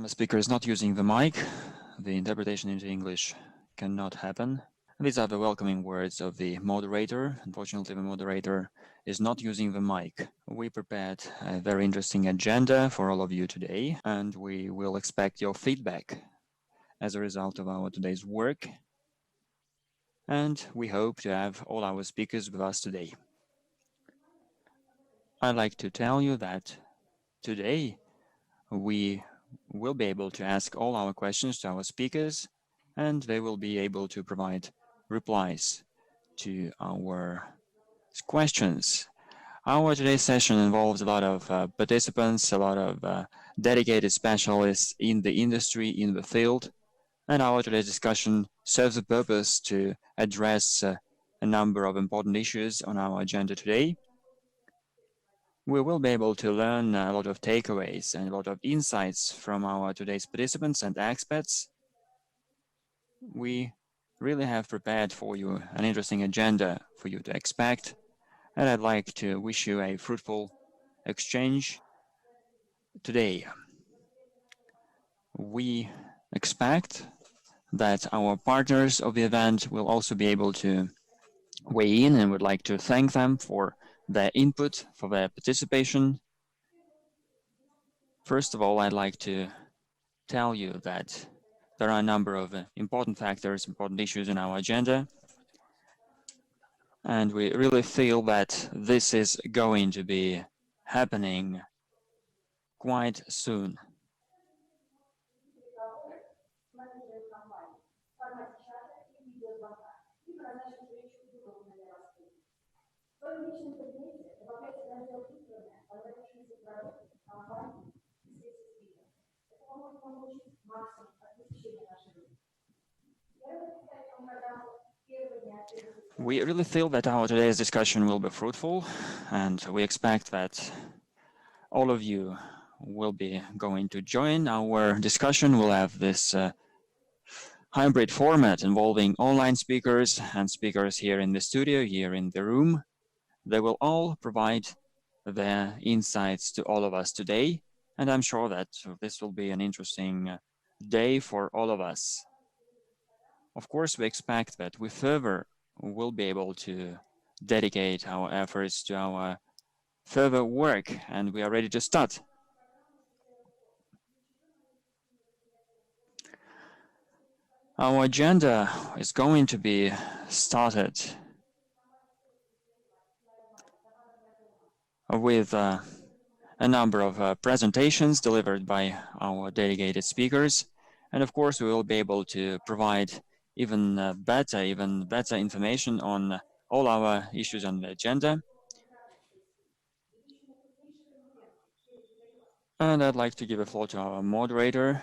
The speaker is not using the mic. The interpretation into English cannot happen. These are the welcoming words of the moderator. Unfortunately, the moderator is not using the mic. We prepared a very interesting agenda for all of you today, and we will expect your feedback as a result of our today's work. And we hope to have all our speakers with us today. I'd like to tell you that today we will be able to ask all our questions to our speakers, and they will be able to provide replies to our questions. Our today's session involves a lot of participants, a lot of dedicated specialists in the industry, in the field, and our today's discussion serves the purpose to address a number of important issues on our agenda today. We will be able to learn a lot of takeaways and a lot of insights from our today's participants and experts. We really have prepared for you an interesting agenda for you to expect, and I'd like to wish you a fruitful exchange today. We expect that our partners of the event will also be able to weigh in, and would like to thank them for their input, for their participation. First of all, I'd like to tell you that there are a number of important factors, important issues in our agenda, and we really feel that this is going to be happening quite soon. We really feel that our today's discussion will be fruitful, and we expect that all of you will be going to join our discussion. We'll have this hybrid format involving online speakers and speakers here in the studio, here in the room. They will all provide their insights to all of us today, and I'm sure that this will be an interesting day for all of us. Of course, we expect that we further will be able to dedicate our efforts to our further work, and we are ready to start. Our agenda is going to be started with a number of presentations delivered by our dedicated speakers, and of course we will be able to provide even better information on all our issues on the agenda. And I'd like to give the floor to our moderator,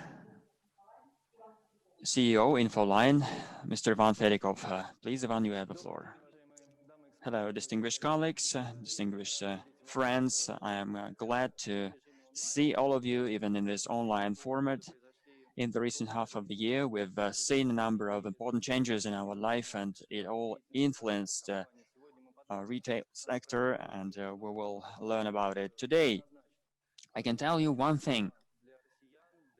CEO INFOLine, Mr. Ivan Fedyakov. Please, Ivan, you have the floor. Hello, distinguished colleagues, distinguished friends. I am glad to see all of you, even in this online format. In the recent half of the year, we've seen a number of important changes in our life, and it all influenced our retail sector, and we will learn about it today. I can tell you one thing.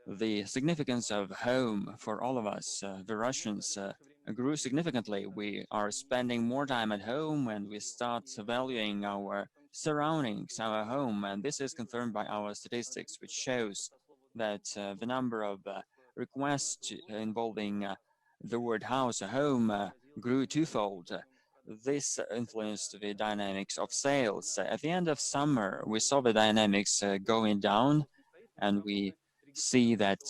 The significance of home for all of us, the Russians, grew significantly. We are spending more time at home, and we start valuing our surroundings, our home, and this is confirmed by our statistics, which shows that the number of requests involving the word house, home, grew twofold. This influenced the dynamics of sales. At the end of summer, we saw the dynamics going down, and we see that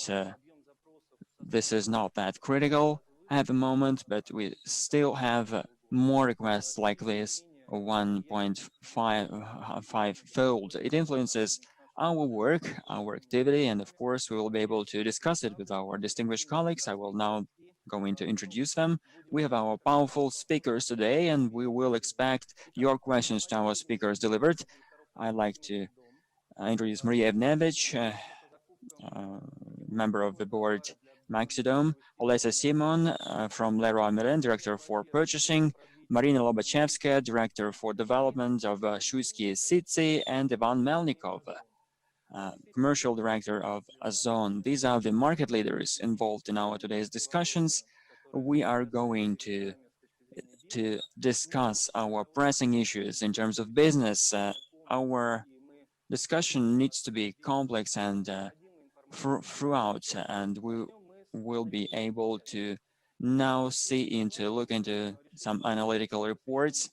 this is not that critical at the moment, but we still have more requests like this, 1.5-fold. It influences our work, our activity, and of course we will be able to discuss it with our distinguished colleagues. I will now going to introduce them. We have our powerful speakers today, and we will expect your questions to our speakers delivered. I'd like to introduce Maria Evnevich, member of the board Maxidom, Olesya Simon from Leroy Merlin, Director for Purchasing, Marina Lobachevskaya, Director for Development of Shuyskiye Sitsy, and Ivan Melnikov, commercial director of OZON. These are the market leaders involved in our today's discussions. We are going to discuss our pressing issues in terms of business. Our discussion needs to be complex and throughout, and we will be able to now look into some analytical reports.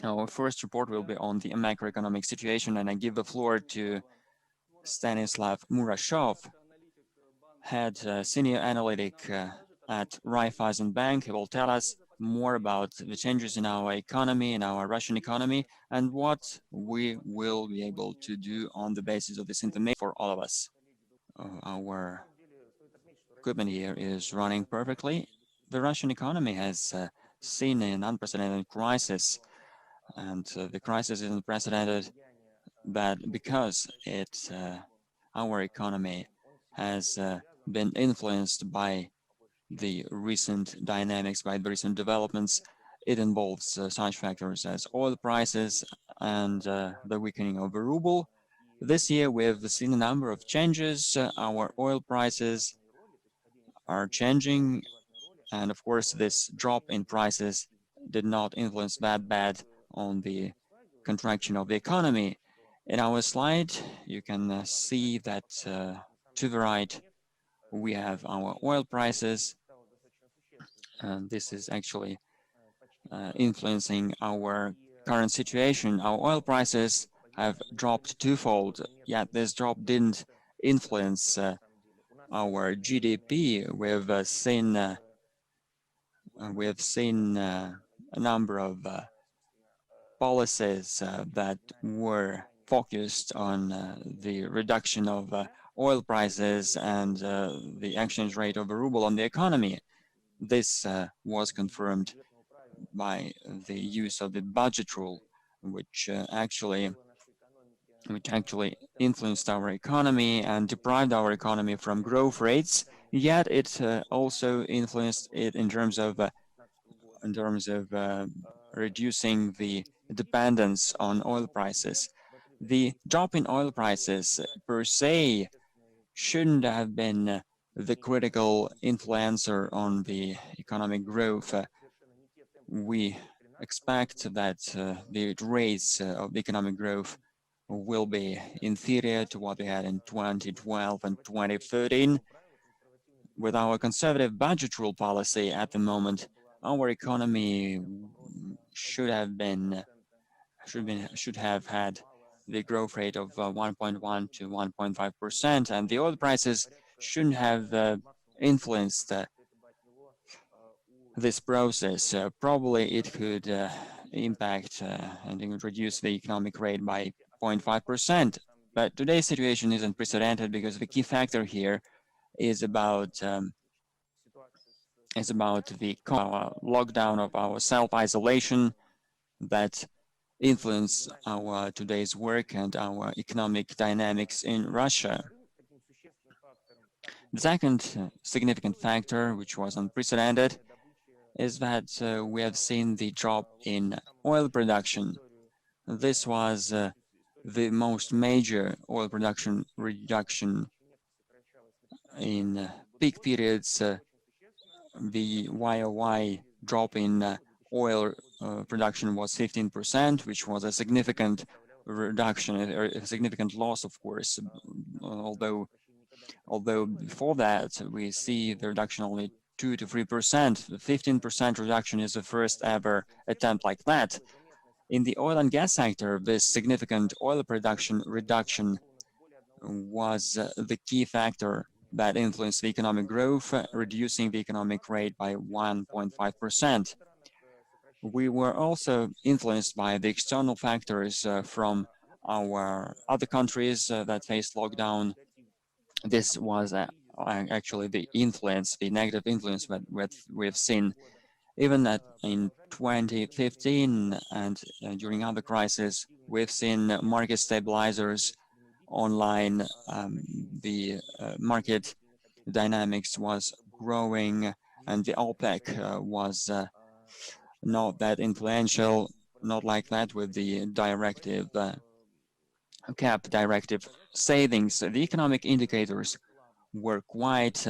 Our first report will be on the macroeconomic situation, and I give the floor to Stanislav Murashov, head senior analytic at Raiffeisenbank. He will tell us more about the changes in our economy, in our Russian economy, and what we will be able to do on the basis of this information for all of us. Our equipment here is running perfectly. The Russian economy has seen an unprecedented crisis, and the crisis is unprecedented that because our economy has been influenced by the recent dynamics, by the recent developments. It involves such factors as oil prices and the weakening of the ruble. This year, we've seen a number of changes. Our oil prices are changing, and of course, this drop in prices did not influence that bad on the contraction of the economy. In our slide, you can see that to the right, we have our oil prices, and this is actually influencing our current situation. Our oil prices have dropped twofold, yet this drop didn't influence our GDP. We've seen a number of policies that were focused on the reduction of oil prices and the exchange rate of the ruble on the economy. This was confirmed by the use of the budget rule, which actually influenced our economy and deprived our economy from growth rates. Yet it also influenced it in terms of reducing the dependence on oil prices. The drop in oil prices per se shouldn't have been the critical influencer on the economic growth. We expect that the rates of economic growth will be inferior to what we had in 2012 and 2013. With our conservative budget rule policy at the moment, our economy should have had the growth rate of 1.1 to 1.5%, and the oil prices shouldn't have influenced this process. Probably it could impact and reduce the economic rate by 0.5%. But today's situation is unprecedented because the key factor here is about the lockdown of our self-isolation that influence our today's work and our economic dynamics in Russia. The second significant factor, which was unprecedented, is that we have seen the drop in oil production. This was the most major oil production reduction in peak periods. The YOY drop in oil production was 15%, which was a significant reduction, or a significant loss, of course. Although before that we see the reduction only 2 to 3%. The 15% reduction is the first ever attempt like that. In the oil and gas sector, this significant oil production reduction was the key factor that influenced the economic growth, reducing the economic rate by 1.5%. We were also influenced by the external factors from our other countries that faced lockdown. This was actually the negative influence that we've seen. Even in 2015 and during other crises, we've seen market stabilizers online. The market dynamics was growing, and the OPEC was not that influential, not like that with the directive cap directive savings, the economic indicators were quite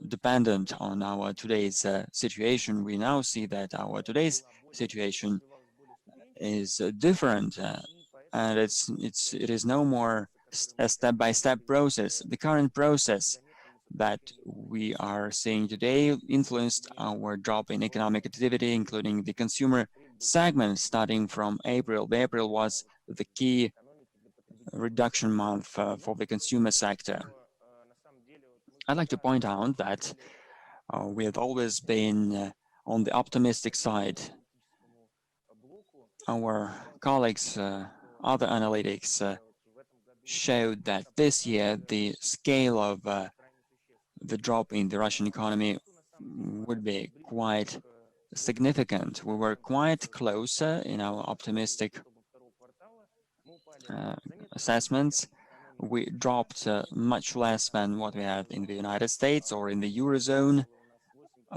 dependent on our today's situation. We now see that our today's situation is different, and it is no more a step-by-step process. The current process that we are seeing today influenced our drop in economic activity, including the consumer segment starting from April. April was the key reduction month for the consumer sector. I'd like to point out that we have always been on the optimistic side. Our colleagues, other analytics, showed that this year the scale of the drop in the Russian economy would be quite significant. We were quite closer in our optimistic assessments. We dropped much less than what we had in the United States or in the Eurozone.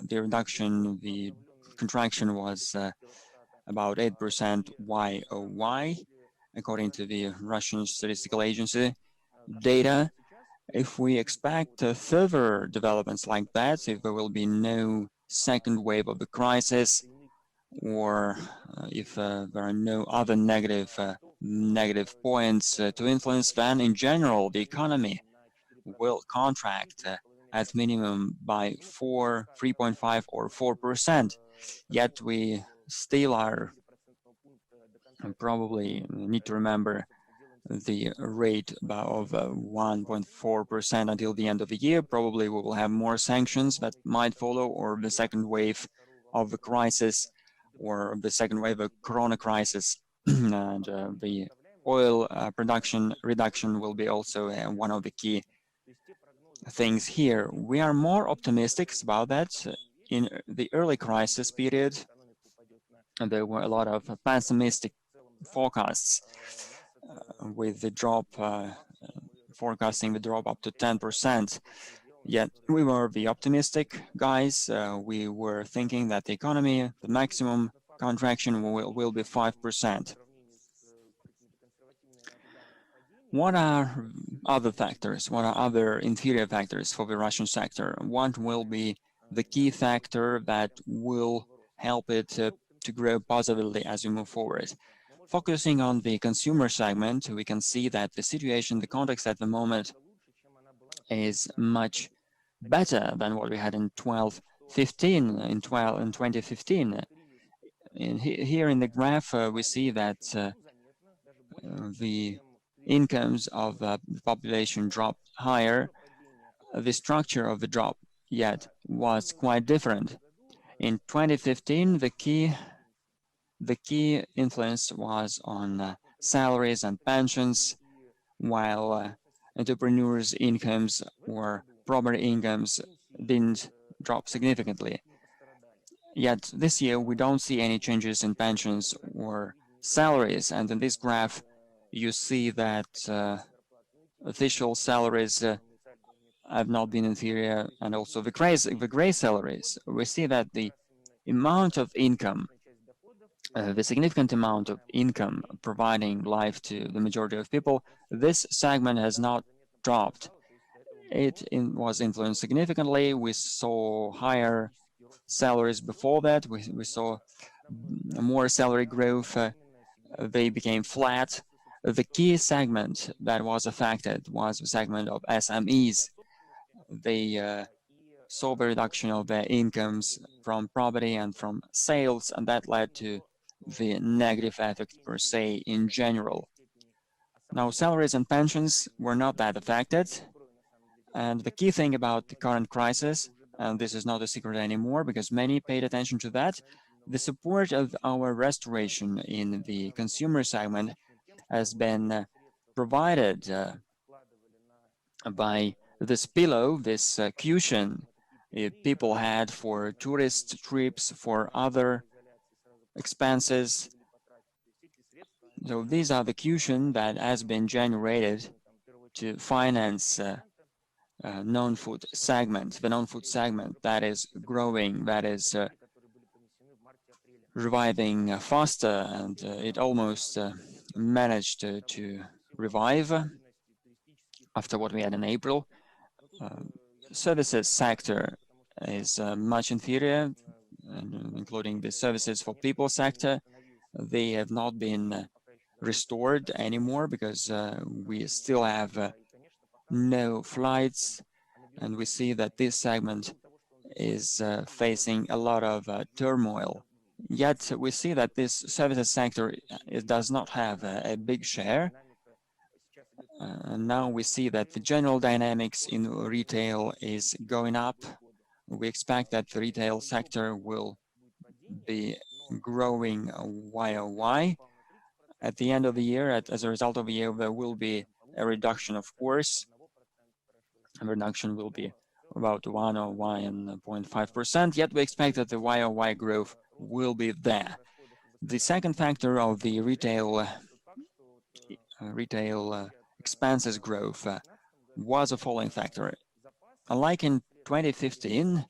The contraction was about 8% YOY, according to the Russian Statistical Agency data. If we expect further developments like that, if there will be no second wave of the crisis, or if there are no other negative points to influence, then in general the economy will contract at minimum by 3.5 or 4%. Yet we still are probably need to remember the rate of 1.4% until the end of the year. Probably we will have more sanctions that might follow, or the second wave of the crisis, or the second wave of corona crisis. And the oil production reduction will be also one of the key things here. We are more optimistic about that. In the early crisis period, there were a lot of pessimistic forecasts with the drop, forecasting the drop up to 10%. Yet we were the optimistic guys. We were thinking that the economy, the maximum contraction will be 5%. What are other factors? What are other inferior factors for the Russian sector? What will be the key factor that will help it to grow positively as we move forward? Focusing on the consumer segment, we can see that the situation, the context at the moment is much better than what we had in 2015. Here in the graph, we see that the incomes of the population dropped higher. The structure of the drop yet was quite different. In 2015, the key influence was on salaries and pensions, while entrepreneurs' incomes or property incomes didn't drop significantly. Yet this year, we don't see any changes in pensions or salaries. And in this graph, you see that official salaries have not been inferior, and also the gray salaries. We see that the amount of income, the significant amount of income providing life to the majority of people, this segment has not dropped. It was influenced significantly. We saw higher salaries before that. We saw more salary growth. They became flat. The key segment that was affected was the segment of SMEs. They saw the reduction of their incomes from property and from sales, and that led to the negative effect per se in general. Now, salaries and pensions were not that affected. And the key thing about the current crisis, and this is not a secret anymore because many paid attention to that, the support of our restoration in the consumer segment has been provided by this pillow, this cushion people had for tourist trips, for other expenses. So these are the cushion that has been generated to finance non-food segment, the non-food segment that is growing, that is reviving faster, and it almost managed to revive after what we had in April. Services sector is much inferior, including the services for people sector. They have not been restored anymore because we still have no flights, and we see that this segment is facing a lot of turmoil. Yet we see that this services sector it does not have a big share. Now we see that the general dynamics in retail is going up. We expect that the retail sector will be growing YOY. At the end of the year, as a result of the year, there will be a reduction, of course. The reduction will be about 1 or 1.5%, yet we expect that the YOY growth will be there. The second factor of the retail expenses growth was a following factor. Unlike in 2015,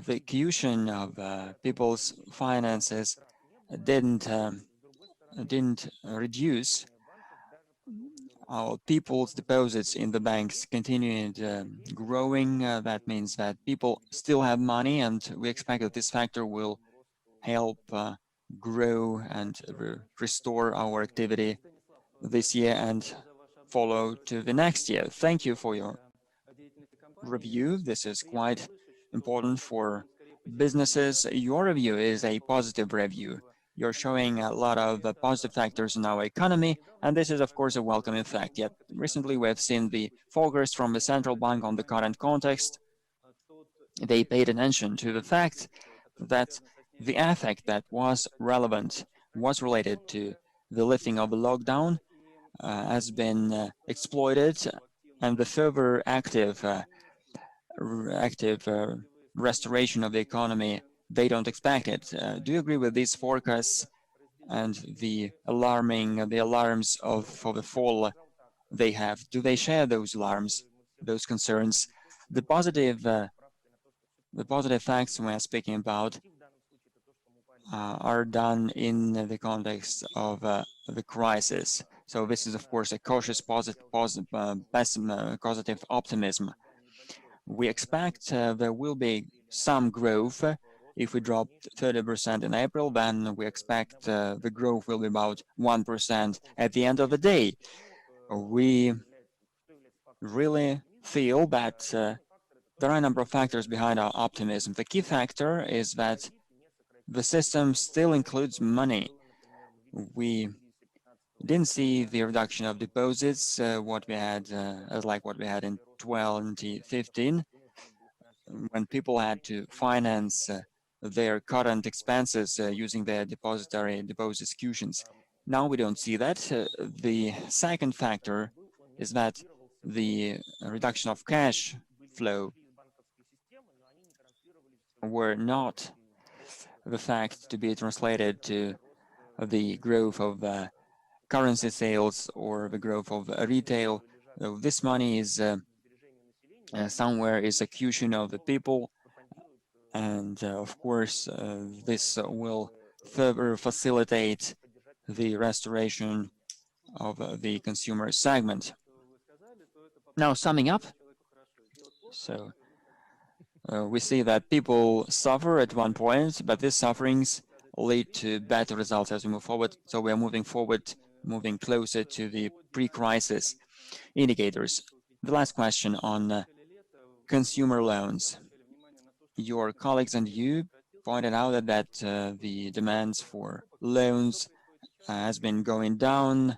the cushion of people's finances didn't reduce. Our people's deposits in the banks continued growing. That means that people still have money, and we expect that this factor will help grow and restore our activity this year and follow to the next year. Thank you for your review. This is quite important for businesses. Your review is a positive review. You're showing a lot of positive factors in our economy, and this is, of course, a welcome effect. Yet recently we have seen the focus from the central bank on the current context. They paid attention to the fact that the effect that was relevant was related to the lifting of the lockdown has been exploited, and the further active restoration of the economy, they don't expect it. Do you agree with these forecasts and the alarms for the fall they have? Do they share those alarms, those concerns? The positive facts we are speaking about are done in the context of the crisis. So this is, of course, a cautious positive optimism. We expect there will be some growth. If we dropped 30% in April, then we expect the growth will be about 1% at the end of the day. We really feel that there are a number of factors behind our optimism. The key factor is that the system still includes money. We didn't see the reduction of deposits, what we had in 2015, when people had to finance their current expenses using their deposit cushions. Now we don't see that. The second factor is that the reduction of cash flow were not the fact to be translated to the growth of currency sales or the growth of retail. This money is somewhere is a cushion of the people, and of course this will further facilitate the restoration of the consumer segment. Now, summing up, so we see that people suffer at one point, but these sufferings lead to better results as we move forward. So we are moving closer to the pre-crisis indicators. The last question on consumer loans. Your colleagues and you pointed out that the demands for loans has been going down.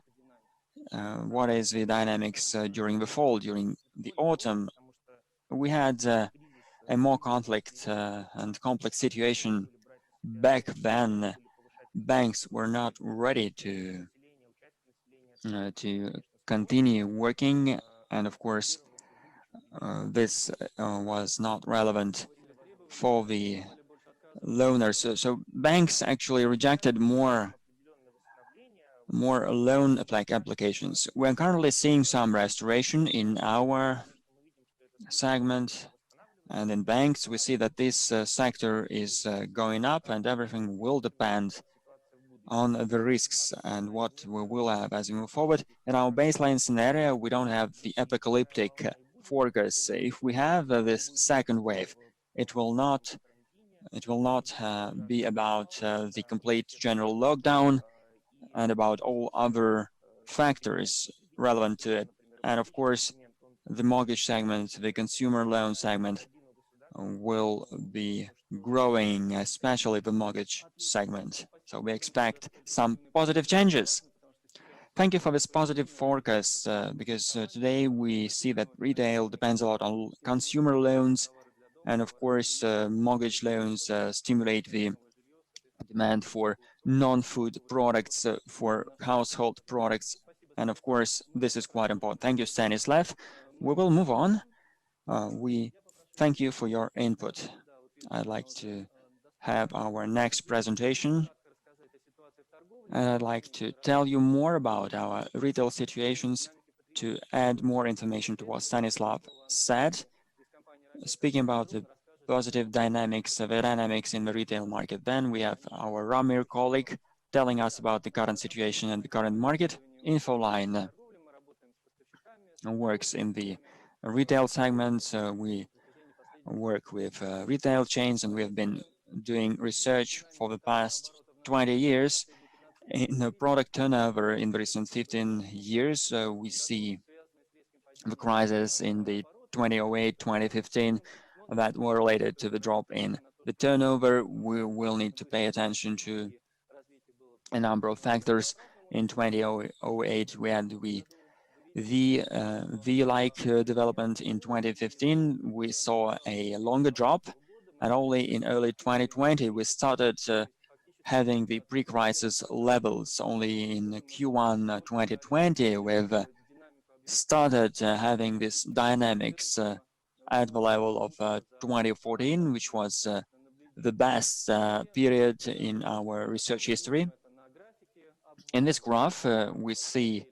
What is the dynamics during the fall, during the autumn? We had a more conflict and complex situation back then. Banks were not ready to continue working, and of course this was not relevant for the loaners. So banks actually rejected more loan applications. We're currently seeing some restoration in our segment, and in banks we see that this sector is going up, and everything will depend on the risks and what we will have as we move forward. In our baseline scenario, we don't have the apocalyptic forecast. If we have this second wave, it will not be about the complete general lockdown and about all other factors relevant to it. And of course, the mortgage segment, the consumer loan segment, will be growing, especially the mortgage segment. So we expect some positive changes. Thank you for this positive forecast, because today we see that retail depends a lot on consumer loans, and of course, mortgage loans stimulate the demand for non-food products, for household products, and of course, this is quite important. Thank you, Stanislav. We will move on. We thank you for your input. I'd like to have our next presentation, and I'd like to tell you more about our retail situations to add more information to what Stanislav said. Speaking about the positive dynamics, the dynamics in the retail market, then we have our ROMIR colleague telling us about the current situation and the current market. INFOLine works in the retail segments. We work with retail chains, and we have been doing research for the past 20 years. In the product turnover in the recent 15 years, we see the crisis in the 2008, 2015 that were related to the drop in the turnover. We will need to pay attention to a number of factors. In 2008, we had the V-like development. In 2015, we saw a longer drop, and only in early 2020 we started having the pre-crisis levels. Only in Q1 2020 we've started having this dynamics at the level of 2014, which was the best period in our research history. In this graph, we see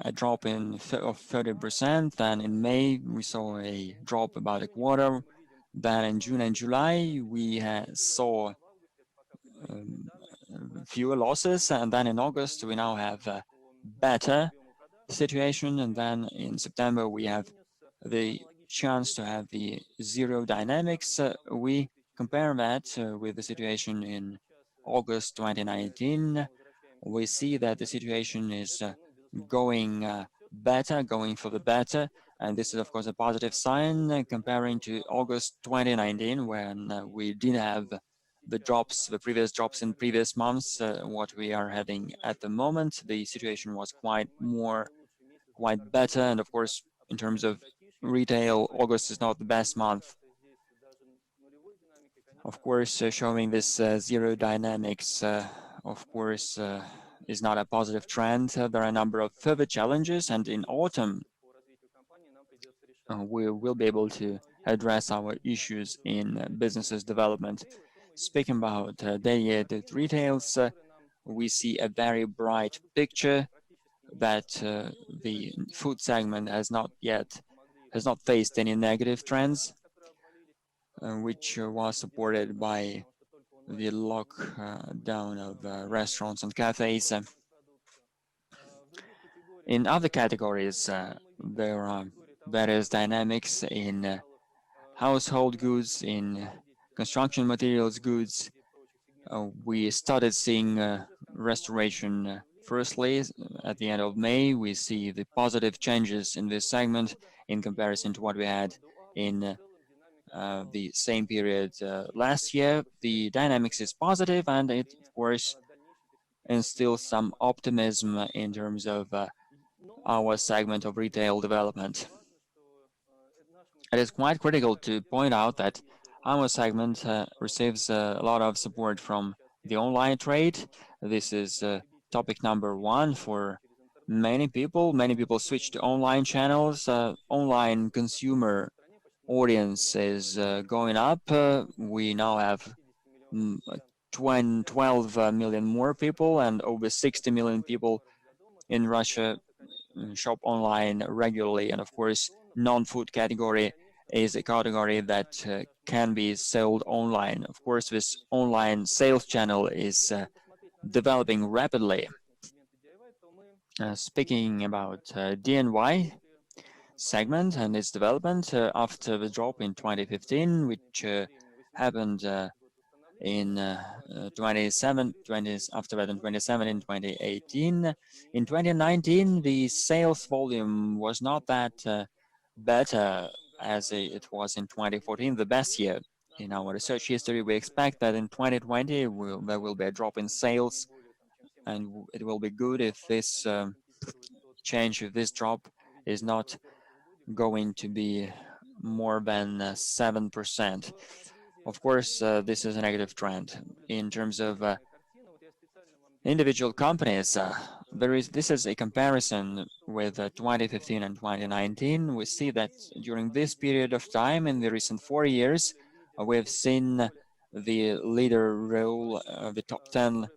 a drop of 30%. Then in May, we saw a drop about a quarter. Then in June and July, we saw fewer losses. And then in August, we now have a better situation. And then in September, we have the chance to have the zero dynamics. We compare that with the situation in August 2019. We see that the situation is going better, going for the better. And this is, of course, a positive sign comparing to August 2019, when we did have the drops, the previous drops in previous months. What we are having at the moment, the situation was quite better. And of course, in terms of retail, August is not the best month. Of course, showing this zero dynamics, of course, is not a positive trend. There are a number of further challenges, and in autumn, we will be able to address our issues in businesses development. Speaking about dedicated retails, we see a very bright picture that the food segment has not faced any negative trends, which was supported by the lockdown of restaurants and cafes. In other categories, there are various dynamics in household goods, in construction materials goods. We started seeing restoration firstly at the end of May. We see the positive changes in this segment in comparison to what we had in the same period last year. The dynamics is positive, and it, of course, instills some optimism in terms of our segment of retail development. It is quite critical to point out that our segment receives a lot of support from the online trade. This is topic number one for many people. Many people switch to online channels. Online consumer audience is going up. We now have 12 million more people, and over 60 million people in Russia shop online regularly. And of course, non-food category is a category that can be sold online. Of course, this online sales channel is developing rapidly. Speaking about DIY segment and its development after the drop in 2015, which happened in 27, 20, after that in 27 in 2018. In 2019, the sales volume was not that better as it was in 2014, the best year. In our research history, we expect that in 2020 there will be a drop in sales, and it will be good if this change, if this drop is not going to be more than 7%. Of course, this is a negative trend. In terms of individual companies, this is a comparison with 2015 and 2019. We see that during this period of time, in the recent 4 years, we've seen the leader role, the top 10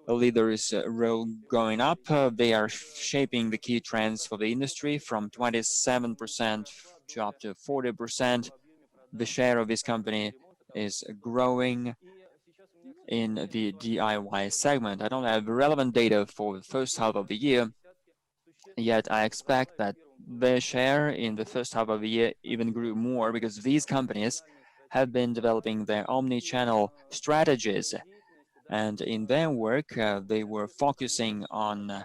leaders role going up. They are shaping the key trends for the industry from 27% to up to 40%. The share of this company is growing in the DIY segment. I don't have relevant data for the first half of the year, yet I expect that their share in the first half of the year even grew more because these companies have been developing their omnichannel strategies, and in their work they were focusing on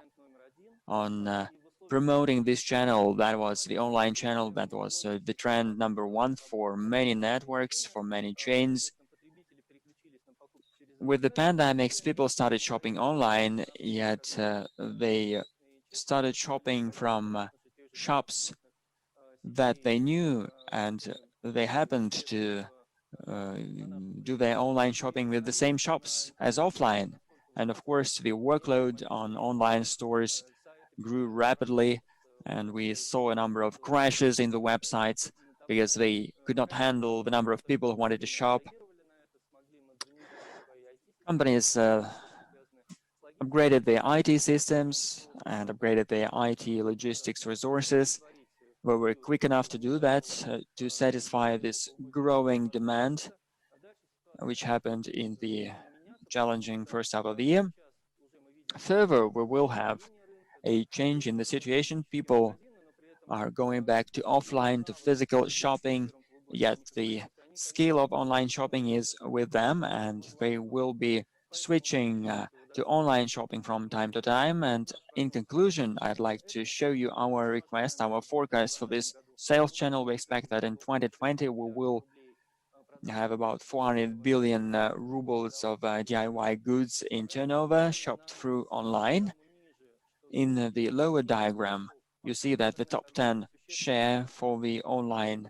promoting this channel. That was the online channel. That was the trend number one for many networks, for many chains. With the pandemics, people started shopping online, yet they started shopping from shops that they knew, and they happened to do their online shopping with the same shops as offline. And of course, the workload on online stores grew rapidly, and we saw a number of crashes in the websites because they could not handle the number of people who wanted to shop. Companies upgraded their IT systems and upgraded their IT logistics resources. We were quick enough to do that to satisfy this growing demand, which happened in the challenging first half of the year. Further, we will have a change in the situation. People are going back to offline, to physical shopping, yet the scale of online shopping is with them, and they will be switching to online shopping from time to time. And in conclusion, I'd like to show you our request, our forecast for this sales channel. We expect that in 2020 we will have about 400 billion rubles of DIY goods in turnover shopped through online. In the lower diagram, you see that the top 10 share for the online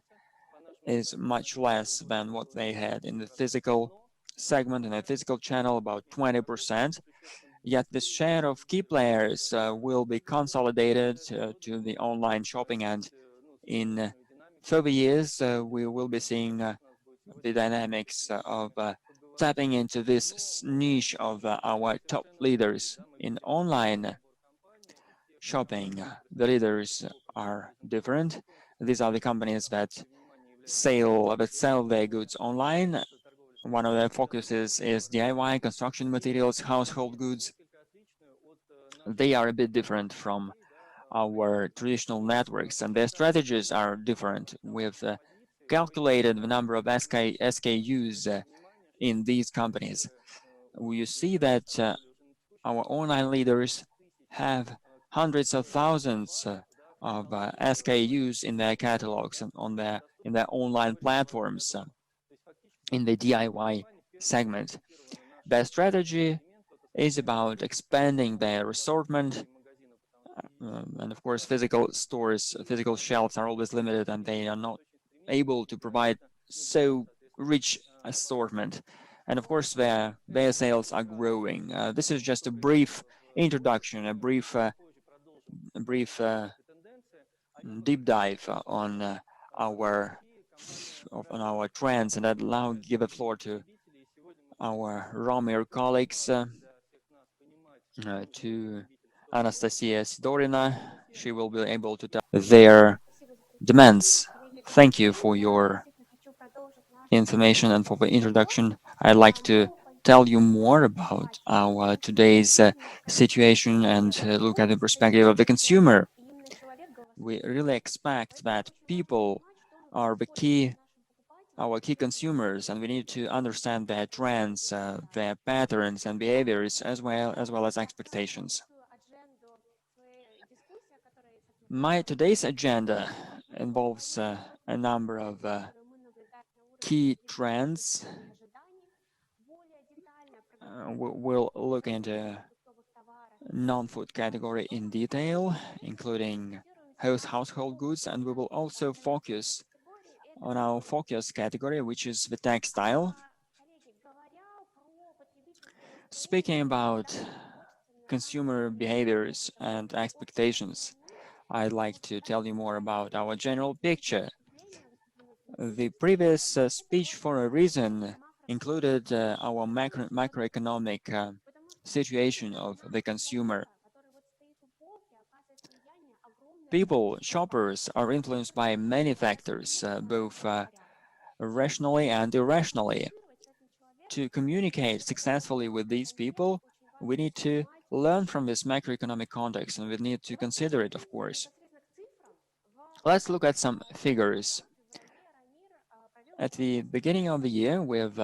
is much less than what they had in the physical segment, in the physical channel, about 20%. Yet the share of key players will be consolidated to the online shopping, and in further years we will be seeing the dynamics of tapping into this niche of our top leaders in online shopping. The leaders are different. These are the companies that sell their goods online. One of their focuses is DIY, construction materials, household goods. They are a bit different from our traditional networks, and their strategies are different. We've calculated the number of SKUs in these companies. You see that our online leaders have hundreds of thousands of SKUs in their catalogs and in their online platforms in the DIY segment. Their strategy is about expanding their assortment, and of course physical stores, physical shelves are always limited, and they are not able to provide so rich assortment. And of course their sales are growing. This is just a brief introduction, a brief deep dive on our trends, and I'd now give the floor to our ROMIR colleagues, to Anastasia Sidorina. She will be able to tell their demands Thank you for your information and for the introduction. I'd like to tell you more about our today's situation and look at the perspective of the consumer. We really expect that people are our key consumers, and we need to understand their trends, their patterns and behaviors, as well as expectations. My today's agenda involves a number of key trends. We'll look into non-food category in detail, including household goods, and we will also focus on our focus category, which is the textile. Speaking about consumer behaviors and expectations, I'd like to tell you more about our general picture. The previous speech, for a reason, included our macroeconomic situation of the consumer. People, shoppers, are influenced by many factors, both rationally and irrationally. To communicate successfully with these people, we need to learn from this macroeconomic context, and we need to consider it, of course. Let's look at some figures. At the beginning of the year, we've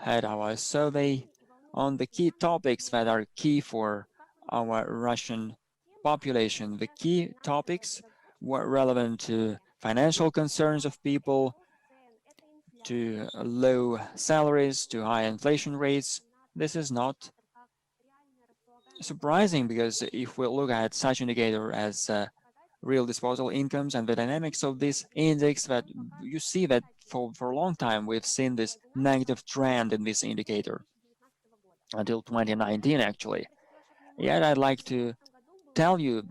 had our survey on the key topics that are key for our Russian population. The key topics were relevant to financial concerns of people, to low salaries, to high inflation rates. This is not surprising because if we look at such indicator as real disposable incomes and the dynamics of this index, that you see that for a long time we've seen this negative trend in this indicator until 2019 actually. Yet I'd like to tell you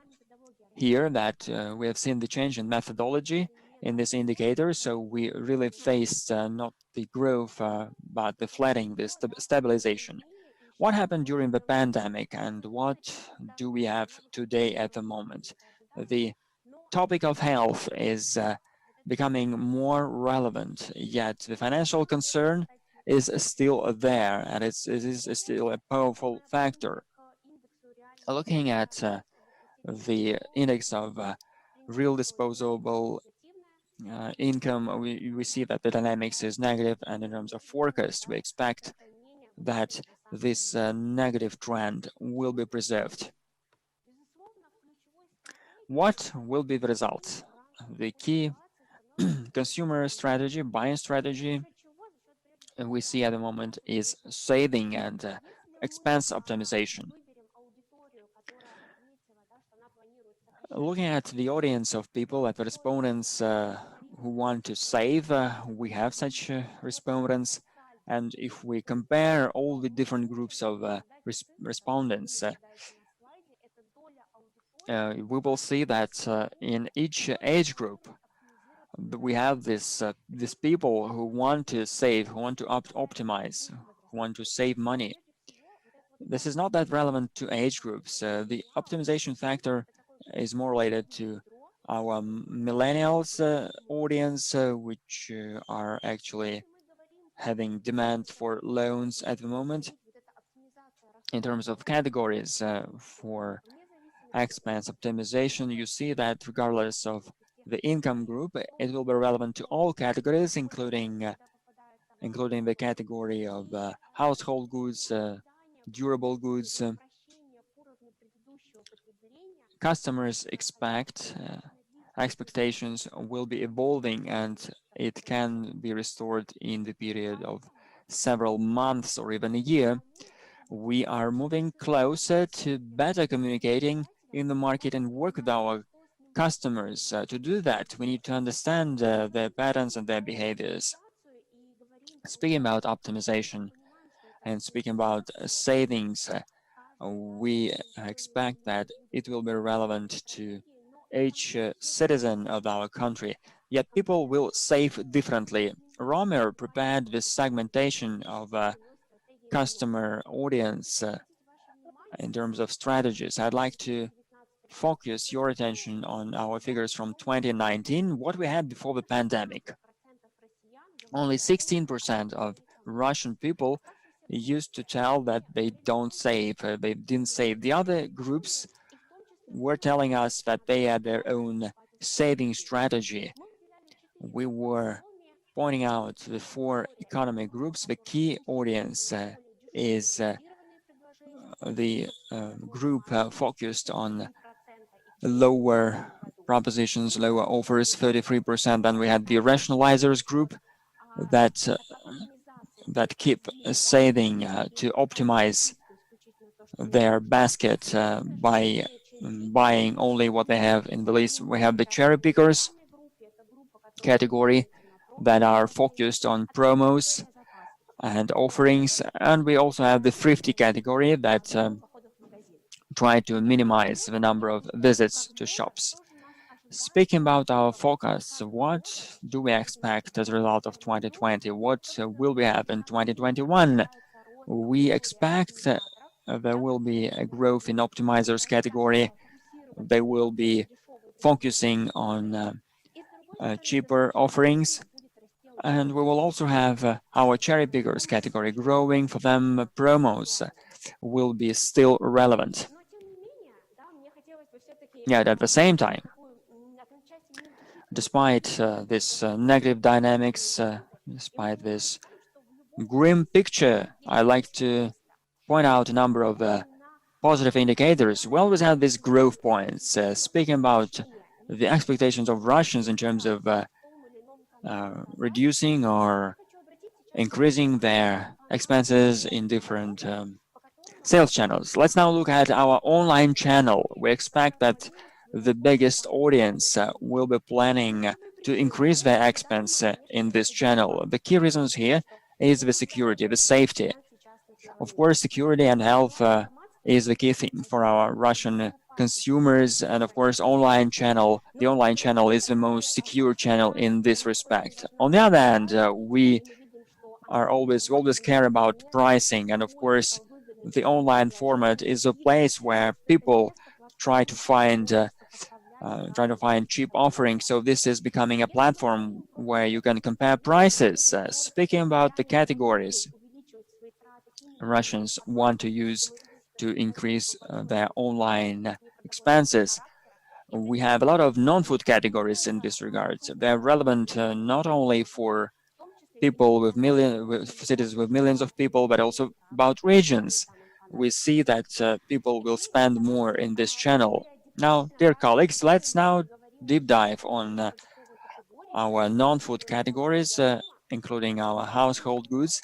here that we have seen the change in methodology in this indicator, so we really faced not the growth but the flattening, the stabilization. What happened during the pandemic and what do we have today at the moment? The topic of health is becoming more relevant, yet the financial concern is still there, and it is still a powerful factor. Looking at the index of real disposable income, we see that the dynamics is negative, and in terms of forecast, we expect that this negative trend will be preserved. What will be the result? The key consumer strategy, buying strategy, we see at the moment is saving and expense optimization. Looking at the audience of people, at the respondents who want to save, we have such respondents, and if we compare all the different groups of respondents, we will see that in each age group, we have these people who want to save, who want to optimize, who want to save money. This is not that relevant to age groups. The optimization factor is more related to our millennials audience, which are actually having demand for loans at the moment. In terms of categories for expense optimization, you see that regardless of the income group, it will be relevant to all categories, including the category of household goods, durable goods. Customers expectations will be evolving, and it can be restored in the period of several months or even a year. We are moving closer to better communicating in the market and work with our customers. To do that, we need to understand their patterns and their behaviors. Speaking about optimization and speaking about savings, we expect that it will be relevant to each citizen of our country. Yet people will save differently. ROMIR prepared this segmentation of customer audience in terms of strategies. I'd like to focus your attention on our figures from 2019, what we had before the pandemic. Only 16% of Russian people used to tell that they don't save, they didn't save. The other groups were telling us that they had their own saving strategy. We were pointing out the four economic groups. The key audience is the group focused on lower propositions, lower offers, 33%. Then we had the rationalizers group that keep saving to optimize their basket by buying only what they have in the list. We have the cherry pickers category that are focused on promos and offerings, and we also have the thrifty category that try to minimize the number of visits to shops. Speaking about our forecast, what do we expect as a result of 2020? What will we have in 2021? We expect there will be a growth in optimizers category. They will be focusing on cheaper offerings. And we will also have our cherry pickers category growing. For them, promos will be still relevant. Yet at the same time, despite this negative dynamics, despite this grim picture, I like to point out a number of positive indicators. We always have these growth points. Speaking about the expectations of Russians in terms of reducing or increasing their expenses in different sales channels. Let's now look at our online channel. We expect that the biggest audience will be planning to increase their expense in this channel. The key reasons here is the security, the safety. Of course, security and health is the key thing for our Russian consumers, and of course, the online channel is the most secure channel in this respect. On the other hand, we always care about pricing, and of course, the online format is a place where people try to find cheap offerings. So this is becoming a platform where you can compare prices. Speaking about the categories Russians want to use to increase their online expenses, we have a lot of non-food categories in this regard. They're relevant not only for people with cities with millions of people, but also about regions. We see that people will spend more in this channel. Now, dear colleagues, let's now deep dive on our non-food categories, including our household goods.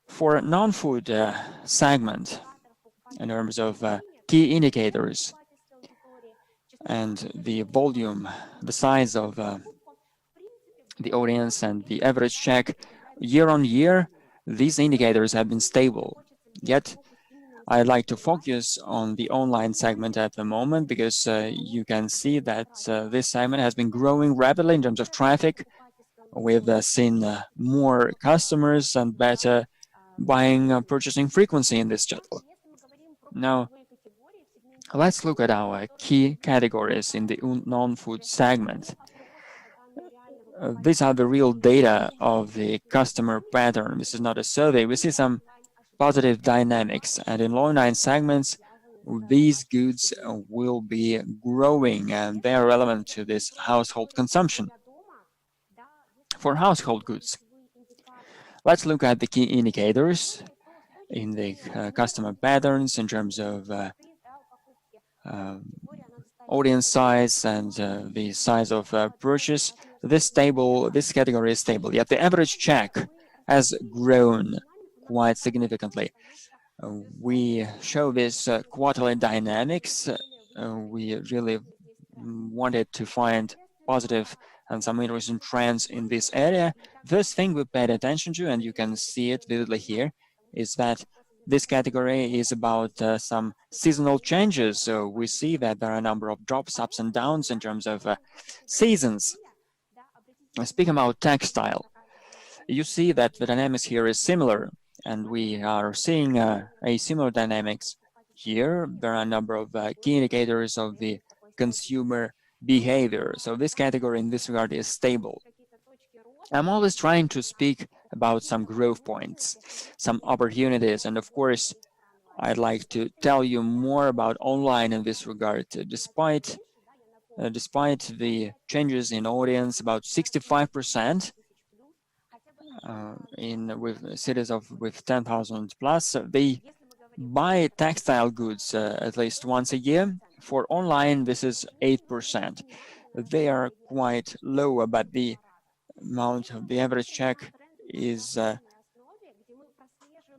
For non-food segment, in terms of key indicators and the volume, the size of the audience and the average check, year on year, these indicators have been stable. Yet, I'd like to focus on the online segment at the moment because you can see that this segment has been growing rapidly in terms of traffic. We've seen more customers and better buying purchasing frequency in this channel. Now, let's look at our key categories in the non-food segment. These are the real data of the customer pattern. This is not a survey. We see some positive dynamics, and in online segments, these goods will be growing and they are relevant to this household consumption. For household goods, let's look at the key indicators in the customer patterns in terms of audience size and the size of purchase. This category is stable, yet the average check has grown quite significantly. We show this quarterly dynamics. We really wanted to find positive and some interesting trends in this area. First thing we paid attention to, and you can see it vividly here, is that this category is about some seasonal changes. So we see that there are a number of drops, ups and downs in terms of seasons. Speaking about textile, you see that the dynamics here is similar, and we are seeing a similar dynamics Here, there are a number of key indicators of the consumer behavior. So this category in this regard is stable. I'm always trying to speak about some growth points, some opportunities, and of course, I'd like to tell you more about online in this regard. Despite the changes in audience, about 65% in with cities of with 10,000 plus, they buy textile goods at least once a year. For online, this is 8%. They are quite lower, but the amount of the average check is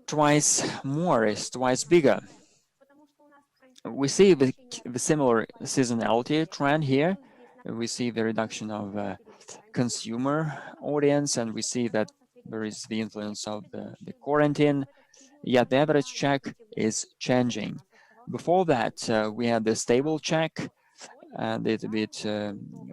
twice more, is twice bigger. We see the similar seasonality trend here. We see the reduction of consumer audience, and we see that there is the influence of the quarantine, yet the average check is changing. Before that, we had the stable check, and it a bit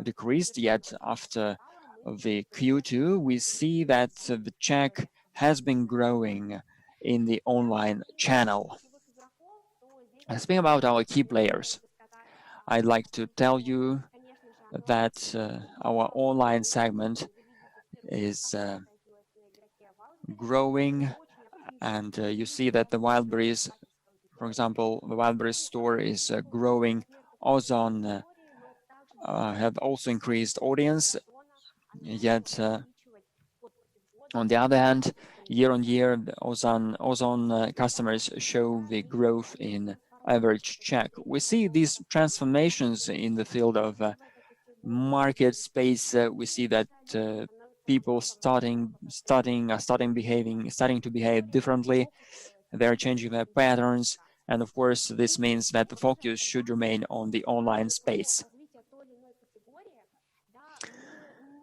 decreased, yet after the Q2, we see that the check has been growing in the online channel. Speaking about our key players, I'd like to tell you that our online segment is growing, and you see that the Wildberries, for example, the Wildberries store is growing. OZON have also increased audience, yet on the other hand, year on year, the OZON customers show the growth in average check. We see these transformations in the field of market space. We see that people starting to behave differently. They're changing their patterns, and of course, this means that the focus should remain on the online space.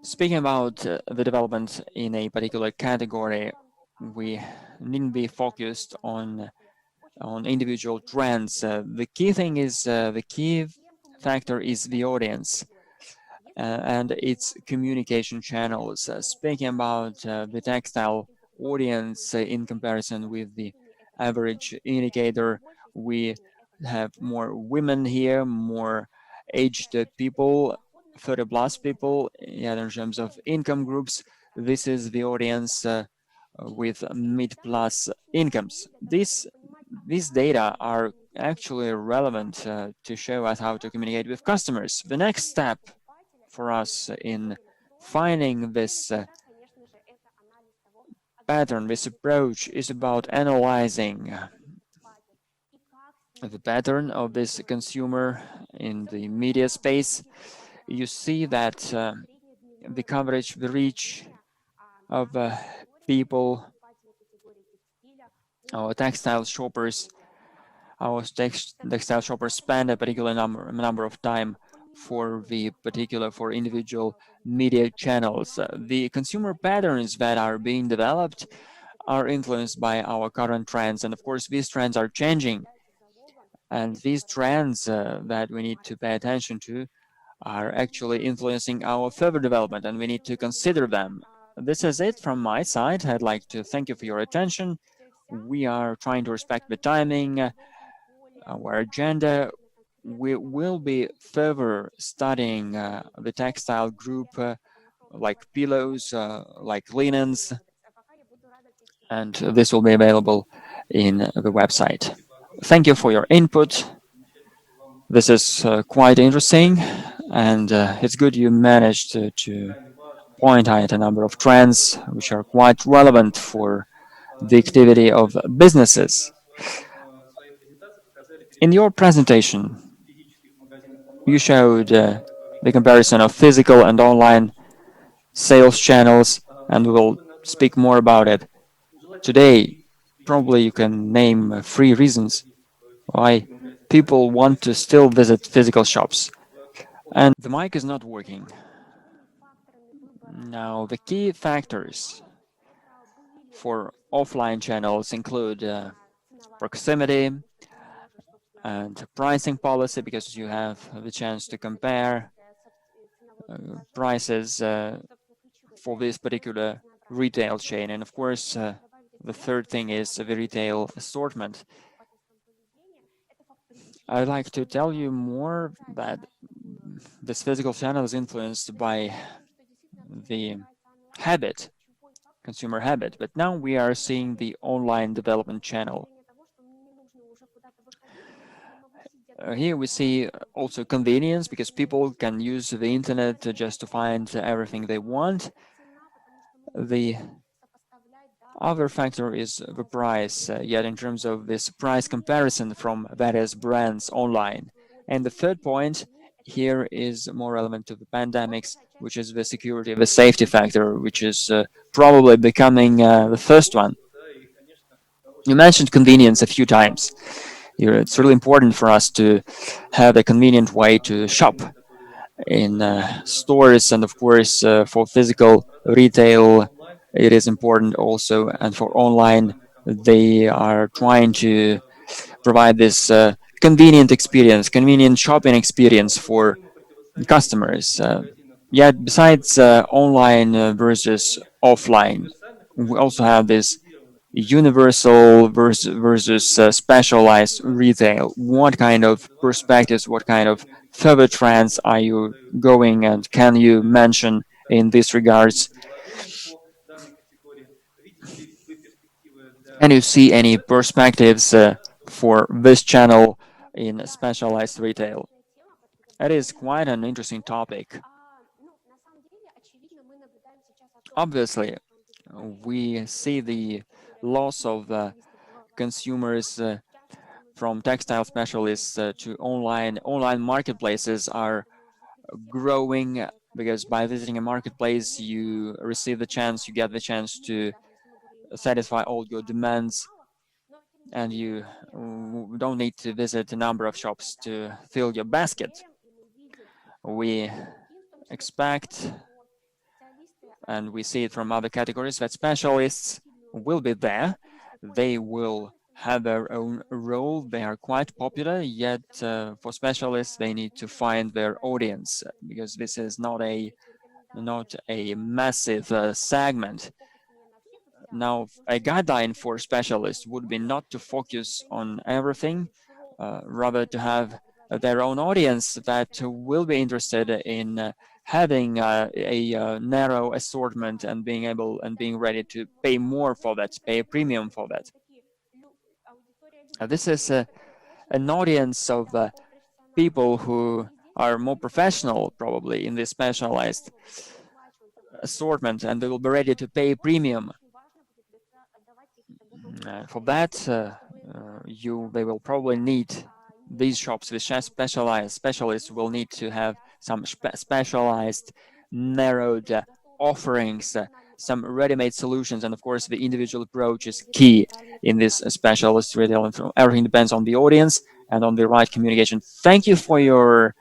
Speaking about the development in a particular category, we needn't be focused on individual trends. The key thing is the key factor is the audience and its communication channels. Speaking about the textile audience in comparison with the average indicator, we have more women here, more aged people, 30 plus people. Yeah, in terms of income groups, this is the audience with mid plus incomes. These data are actually relevant to show us how to communicate with customers. The next step for us in finding this pattern, this approach, is about analyzing the pattern of this consumer in the media space. You see that the coverage, the reach of people, our textile shoppers spend a particular number of time for individual media channels. The consumer patterns that are being developed are influenced by our current trends, and of course these trends are changing, and these trends that we need to pay attention to are actually influencing our further development, and we need to consider them. This is it from my side. I'd like to thank you for your attention. We are trying to respect the timing, our agenda. We will be further studying the textile group, like pillows, like linens, and this will be available in the website. Thank you for your input. This is quite interesting, and it's good you managed to point out a number of trends which are quite relevant for the activity of businesses. In your presentation, you showed the comparison of physical and online sales channels, and we will speak more about it today. Probably you can name 3 reasons why people want to still visit physical shops. And the mic is not working. Now, the key factors for offline channels include proximity and pricing policy, because you have the chance to compare prices for this particular retail chain. And of course, the third thing is the retail assortment. I'd like to tell you more that this physical channel is influenced by the habit, consumer habit, but now we are seeing the online development channel. Here we see also convenience, because people can use the internet just to find everything they want. The other factor is the price, yet in terms of this price comparison from various brands online. And the third point here is more relevant to the pandemics, which is the security, the safety factor, which is probably becoming the first one. You mentioned convenience a few times. Here, it's really important for us to have a convenient way to shop in stores, and of course for physical retail it is important also, and for online they are trying to provide this convenient experience, convenient shopping experience for customers. Yet besides online versus offline, we also have this universal versus specialized retail. What kind of perspectives, what kind of further trends are you going, and can you mention in this regards? Can you see any perspectives for this channel in specialized retail? It is quite an interesting topic. Obviously, we see the loss of consumers from textile specialists to online marketplaces are growing, because by visiting a marketplace you receive the chance, you get the chance to satisfy all your demands, and you don't need to visit a number of shops to fill your basket. We expect, and we see it from other categories, that specialists will be there. They will have their own role. They are quite popular, yet for specialists, they need to find their audience, because this is not a massive segment. Now, a guideline for specialists would be not to focus on everything, rather to have their own audience that will be interested in having a narrow assortment and being ready to pay more for that, pay a premium for that. This is an audience of people who are more professional, probably in this specialized assortment, and they will be ready to pay a premium. For that, they will probably need these shops. The specialists will need to have some specialized, narrowed offerings, some ready-made solutions, and of course, the individual approach is key in this specialist retail. Everything depends on the audience and on the right communication. Thank you for your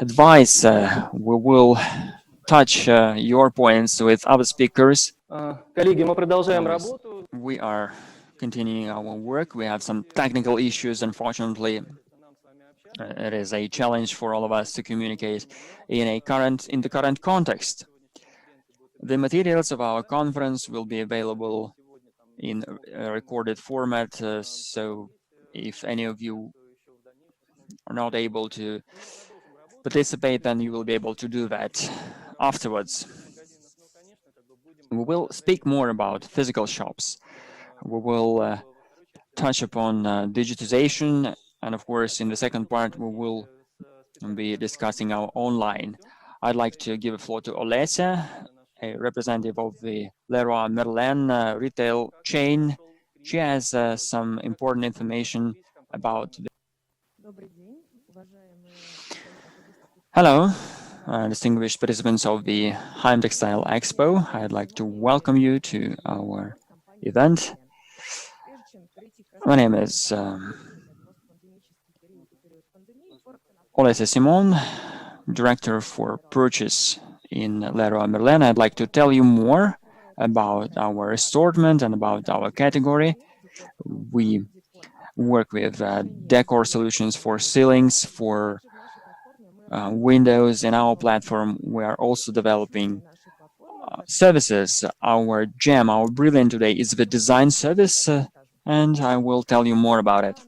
advice. We will touch your points with other speakers. Коллеги, мы продолжаем работу. We are continuing our work. We have some technical issues, unfortunately. It is a challenge for all of us to communicate in the current context. The materials of our conference will be available in a recorded format, so if any of you are not able to participate, then you will be able to do that afterwards. We will speak more about physical shops. We will touch upon digitization, and of course, in the second part, we will be discussing our online. I'd like to give the floor to Olesya, a representative of the Leroy Merlin retail chain. She has some important information about. Hello, distinguished participants of the Heim Textile Expo. I'd like to welcome you to our event. My name is Olesya Simon, Director for Purchase in Leroy Merlin. I'd like to tell you more about our assortment and about our category. We work with decor solutions for ceilings, for windows. In our platform, we are also developing services. Our gem, our brilliant today is the design service. and I will tell you more about it.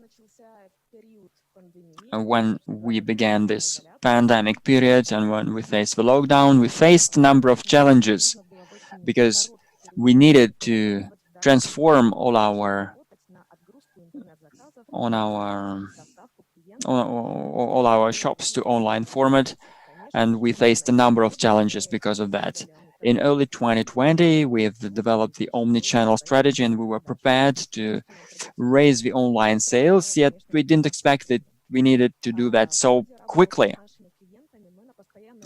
When we began this pandemic period and when we faced the lockdown, we faced a number of challenges because we needed to transform on our all our shops to online format, and we faced a number of challenges because of that. In early 2020, we've developed the Omnichannel strategy, and we were prepared to raise the online sales, yet we didn't expect that we needed to do that so quickly.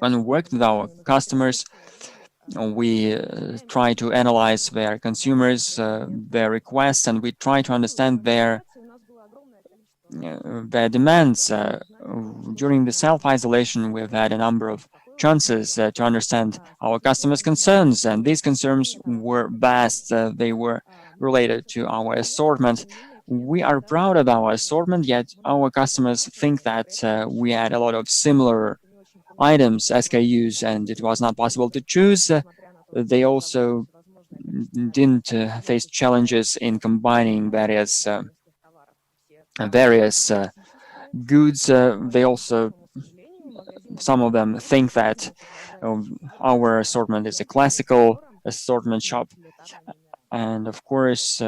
When we worked with our customers, we try to analyze their consumers, their requests, and we try to understand their demands. During the self-isolation, we've had a number of chances to understand our customers' concerns, and these concerns were vast. They were related to our assortment. We are proud of our assortment, yet our customers think that we had a lot of similar items, SKUs, and it was not possible to choose. They also didn't face challenges in combining various goods. They also, some of them think that our assortment is a classical assortment shop, and of course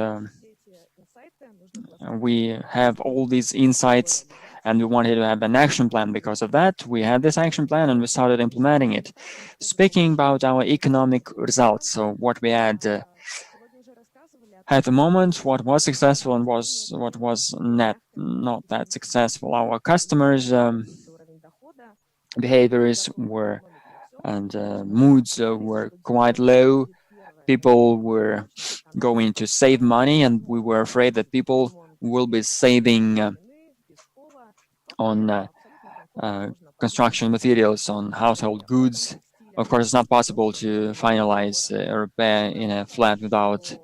we have all these insights and we wanted to have an action plan. Because of that, we had this action plan and we started implementing it. Speaking about our economic results, so what we had at the moment, what was successful and what was not that successful. Our customers' behaviors were and moods were quite low. People were going to save money, and we were afraid that people will be saving on construction materials, on household goods. Of course, it's not possible to finalize a repair in a flat without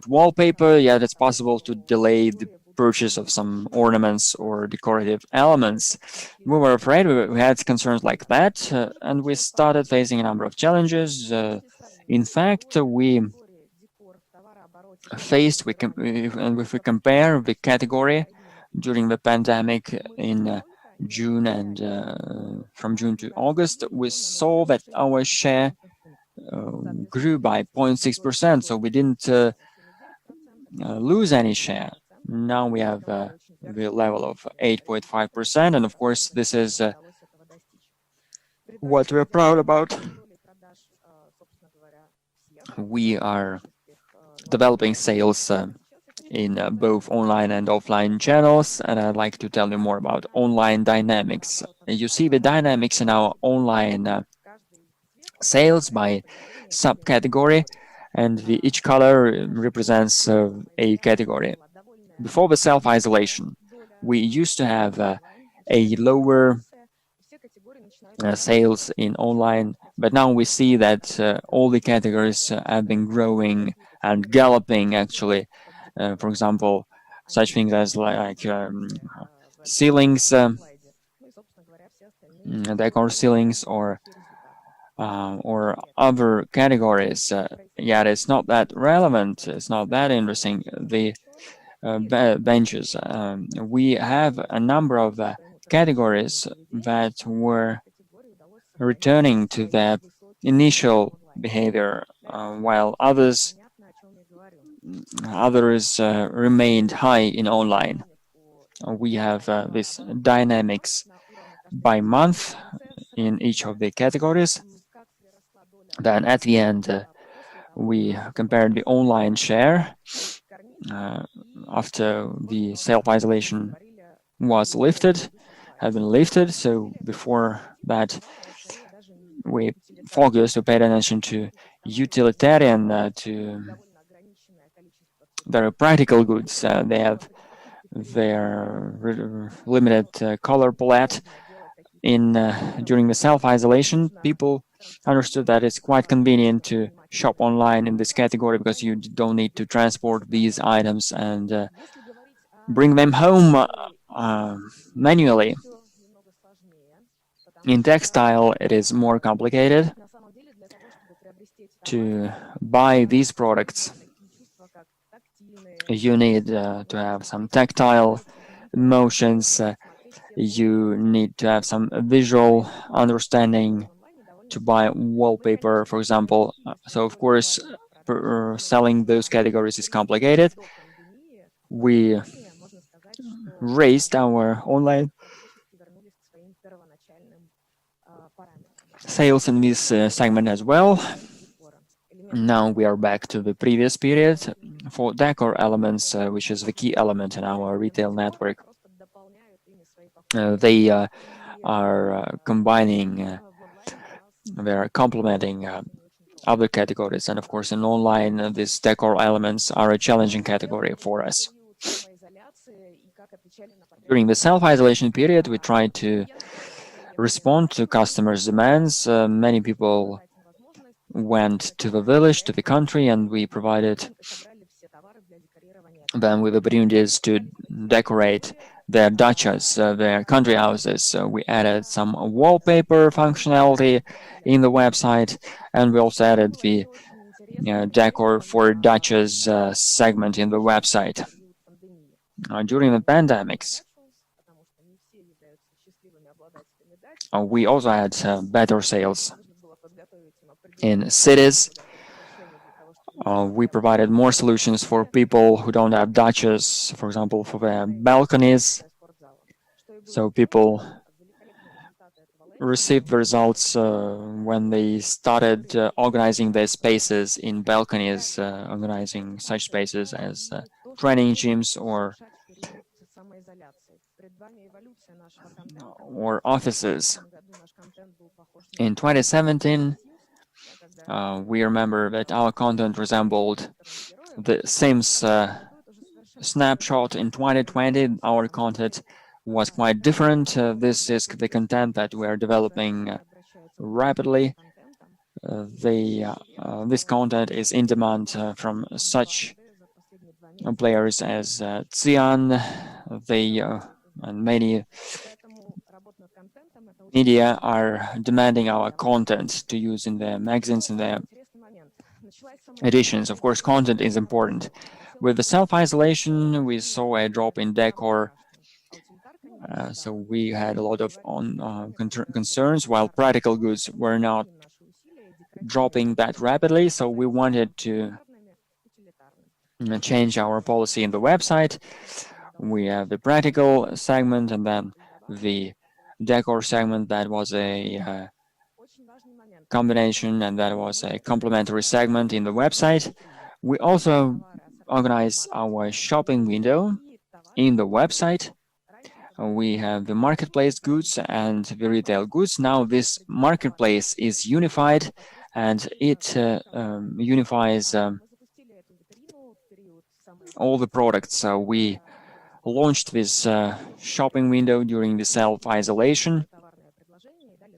wallpaper, yet it's possible to delay the purchase of some ornaments or decorative elements. We were afraid, we had concerns like that, and we started facing a number of challenges. In fact, we faced, and if we compare the category during the pandemic in June and from June to August, we saw that our share grew by 0.6%, so we didn't lose any share. Now we have the level of 8.5%, and of course this is what we're proud about. We are developing sales in both online and offline channels, and I'd like to tell you more about online dynamics. You see the dynamics in our online sales by subcategory, and each color represents a category. Before the self-isolation, we used to have a lower sales in online, but now we see that all the categories have been growing and galloping, actually. For example, such things as ceilings, decor ceilings, or other categories. Yet it's not that relevant, it's not that interesting. The benches. We have a number of categories that were returning to their initial behavior, while others remained high in online. We have this dynamics by month in each of the categories. Then at the end, we compared the online share after the self-isolation was lifted, had been lifted. So before that, we focused, we paid attention to utilitarian, to their practical goods. They have their limited color palette. During the self-isolation, people understood that it's quite convenient to shop online in this category because you don't need to transport these items and bring them home manually. In textile, it is more complicated to buy these products. You need to have some tactile motions. You need to have some visual understanding to buy wallpaper, for example. So of course, selling those categories is complicated. We raised our online sales in this segment as well. Now we are back to the previous period for Decor Elements, which is the key element in our retail network. They are combining, they are complementing other categories, and of course, in online, these Decor Elements are a challenging category for us. During the self-isolation period, we tried to respond to customers' demands. Many people went to the village, to the country, and we provided them with opportunities to decorate their dachas, their country houses. So we added some wallpaper functionality in the website, and we also added the decor for dachas segment in the website. During the pandemics, we also had better sales in cities. We provided more solutions for people who don't have dachas, for example, for their balconies. So people received the results when they started organizing their spaces in balconies, organizing such spaces as training gyms or offices. In 2017, we remember that our content resembled the Sims snapshot. In 2020. Our content was quite different. This is the content that we are developing rapidly. This content is in demand from such players as Xi'an. And many media are demanding our content to use in their magazines and their editions. Of course, content is important. With the self-isolation, we saw a drop in decor. So we had a lot of concerns, while practical goods were not dropping that rapidly. So we wanted to change our policy in the website. We have the practical segment and then the decor segment. That was a combination, and that was a complementary segment in the website. We also organized our shopping window in the website. We have the marketplace goods and the retail goods. Now this marketplace is unified, and it unifies all the products. So we launched this shopping window during the self-isolation,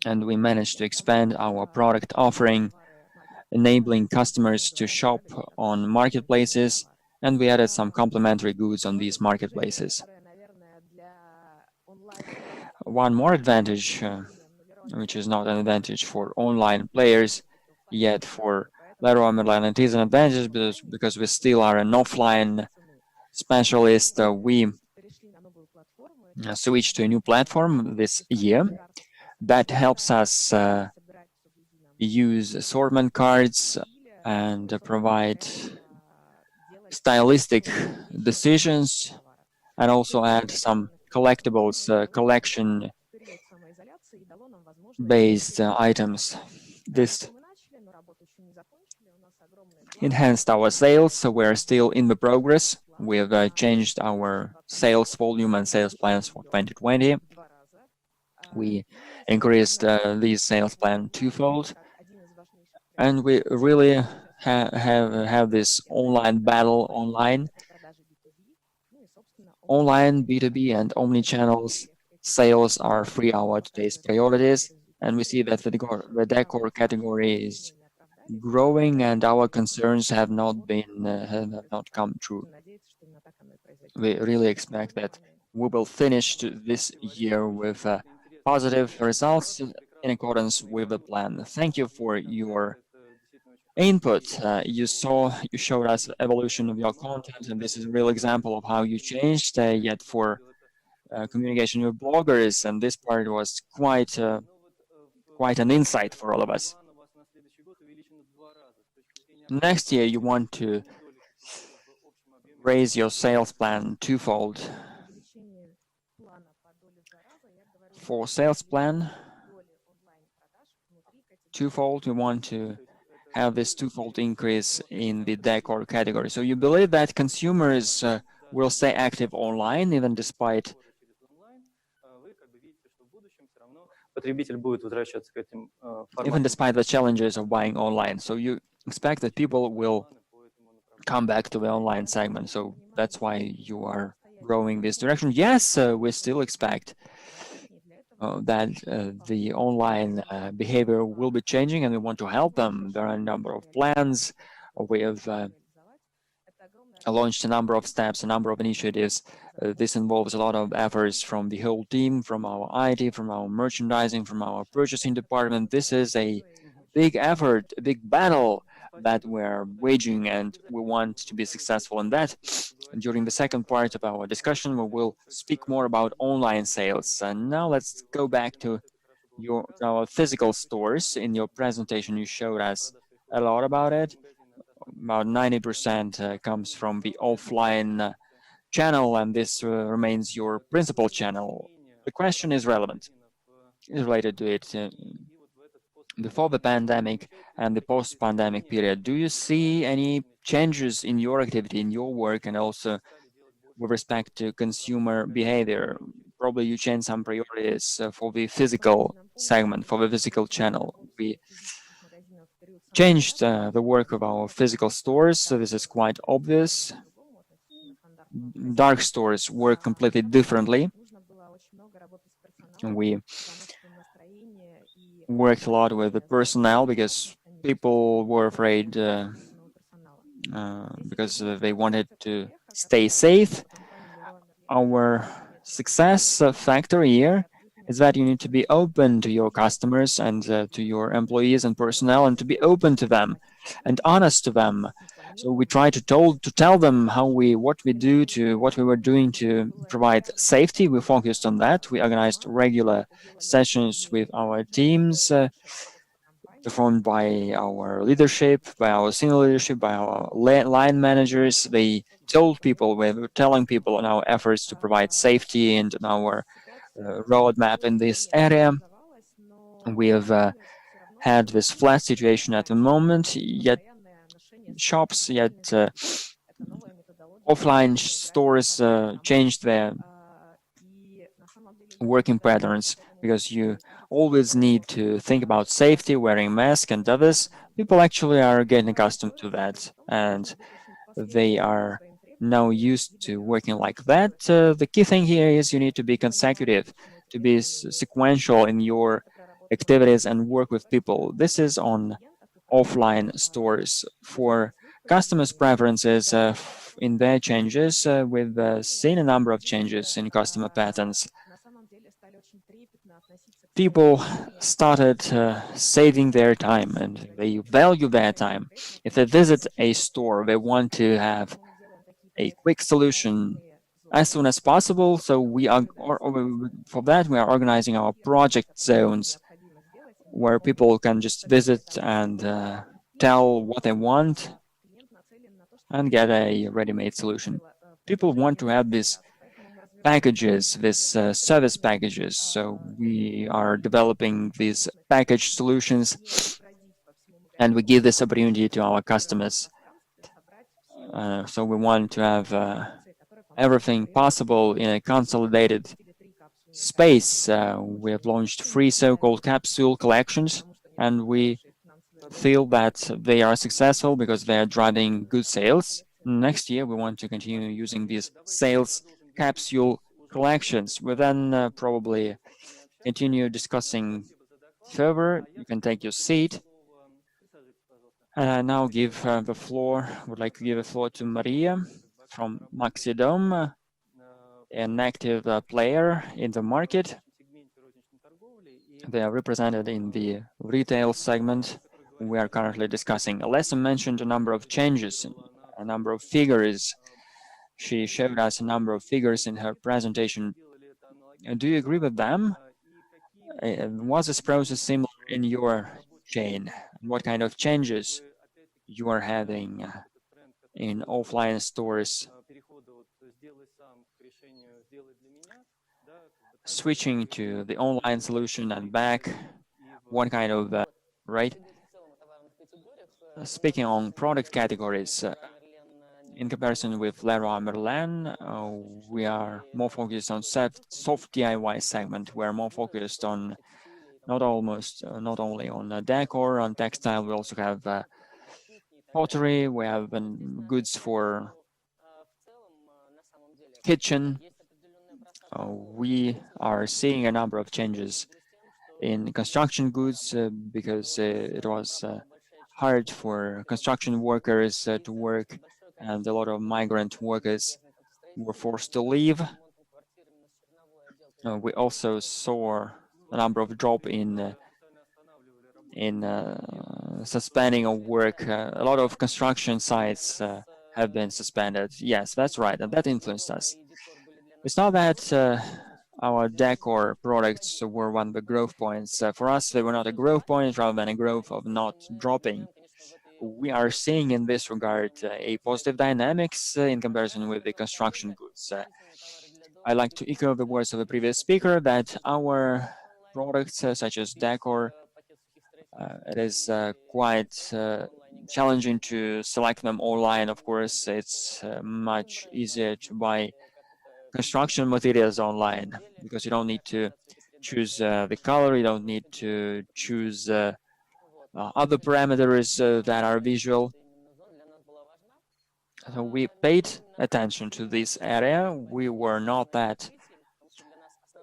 and we managed to expand our product offering, enabling customers to shop on marketplaces, and we added some complementary goods on these marketplaces. One more advantage, which is not an advantage for online players, yet for Leroy Merlin it is an advantage because we still are an offline specialist. We switched to a new platform this year that helps us use assortment cards and provide stylistic decisions, and also add some collectibles, collection-based items. This enhanced our sales, so we're still in the progress. We've changed our sales volume and sales plans for 2020. We increased these sales plan twofold, and we really have this online battle online B2B and omnichannels sales are our today's priorities, and we see that the decor category is growing, and our concerns have not come true. We really expect that we will finish this year with positive results in accordance with the plan. Thank you for your input. You showed us evolution of your content, and this is a real example of how you changed. Yet for communication with bloggers, and this part was quite an insight for all of us. Next year, you want to raise your sales plan twofold. For sales plan twofold, we want to have this twofold increase in the decor category. So you believe that consumers will stay active online even despite the challenges of buying online. So you expect that people will come back to the online segment. So that's why you are growing this direction. Yes, we still expect that the online behavior will be changing, and we want to help them. There are a number of plans. We have launched a number of steps, a number of initiatives. This involves a lot of efforts from the whole team, from our IT, from our merchandising, from our purchasing department. This is a big effort, a big battle that we're waging, and we want to be successful in that. During the second part of our discussion, we will speak more about online sales. And now let's go back to our physical stores. In your presentation, you showed us a lot about it. About 90% comes from the offline channel, and this remains your principal channel. The question is relevant, is related to it. Before the pandemic and the post-pandemic period, do you see any changes in your activity, in your work, and also with respect to consumer behavior? Probably you changed some priorities for the physical segment, for the physical channel. We changed the work of our physical stores, so this is quite obvious. Dark stores work completely differently. We worked a lot with the personnel because people were afraid because they wanted to stay safe. Our success factor here is that you need to be open to your customers and to your employees and personnel, and to be open to them and honest to them. So we try to tell them what we were doing to provide safety. We focused on that. We organized regular sessions with our teams, performed by our leadership, by our senior leadership, by our line managers. They told people, we were telling people on our efforts to provide safety and on our roadmap in this area. We have had this flat situation at the moment, yet offline stores changed their working patterns, because you always need to think about safety, wearing mask and others. People actually are getting accustomed to that, and they are now used to working like that. The key thing here is you need to be consecutive, to be sequential in your activities and work with people. This is on offline stores. For customers' preferences in their changes, we've seen a number of changes in customer patterns. People started saving their time, and they value their time. If they visit a store, they want to have a quick solution as soon as possible. So for that, we are organizing our project zones where people can just visit and tell what they want and get a ready-made solution. People want to have these packages, service packages. So we are developing these package solutions, and we give this opportunity to our customers. So we want to have everything possible in a consolidated space. We have launched 3 so-called capsule collections, and we feel that they are successful because they are driving good sales. Next year, we want to continue using these sales capsule collections. We'll then probably continue discussing further. You can take your seat. And I now would like to give the floor to Maria from Maxidom, an active player in the market. They are represented in the retail segment. we are currently discussing. Olesya mentioned a number of changes, a number of figures. She showed us a number of figures in her presentation. Do you agree with them? Was this process similar in your chain? What kind of changes you are having in offline stores? Switching to the online solution and back, what kind of, right? Speaking on product categories, in comparison with Leroy Merlin, we are more focused on soft DIY segment. We're more focused on not only on decor, on textile. We also have pottery. We have goods for kitchen. We are seeing a number of changes in construction goods because it was hard for construction workers to work, and a lot of migrant workers were forced to leave. We also saw a number of drop in suspending of work. A lot of construction sites have been suspended. Yes, that's right, and that influenced us. It's not that our decor products were one of the growth points. For us, they were not a growth point, rather than a growth of not dropping. We are seeing in this regard a positive dynamics in comparison with the construction goods. I like to echo the words of the previous speaker that our products, such as decor, it is quite challenging to select them online. Of course, it's much easier to buy construction materials online because you don't need to choose the color, you don't need to choose other parameters that are visual. So we paid attention to this area. We were not that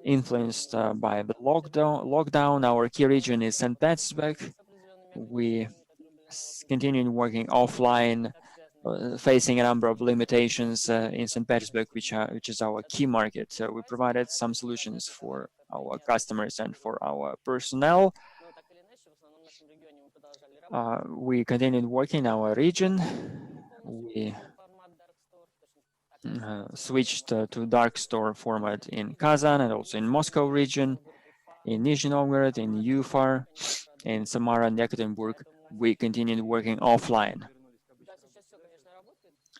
influenced by the lockdown. Our key region is St. Petersburg. We continued working offline, facing a number of limitations in St. Petersburg, which is our key market. So we provided some solutions for our customers and for our personnel. We continued working in our region. We switched to dark store format in Kazan and also in Moscow region, in Nizhny Novgorod, in Ufar, in Samara and Yekaterinburg. We continued working offline.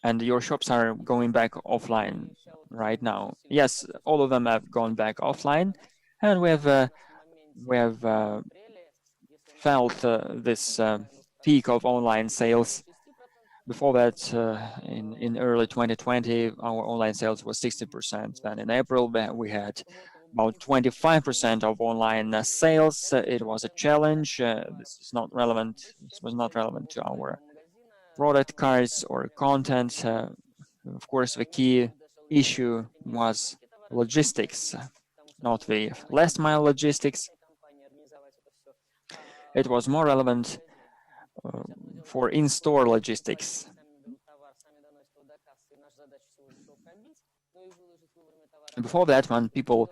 And your shops are going back offline right now. Yes, all of them have gone back offline, and we have felt this peak of online sales. Before that, in early 2020, our online sales was 60%. Then in April, we had about 25% of online sales. It was a challenge. This is not relevant. This was not relevant to our product cards or content. Of course, the key issue was logistics, not the last mile logistics. It was more relevant for in-store logistics. Before that, when people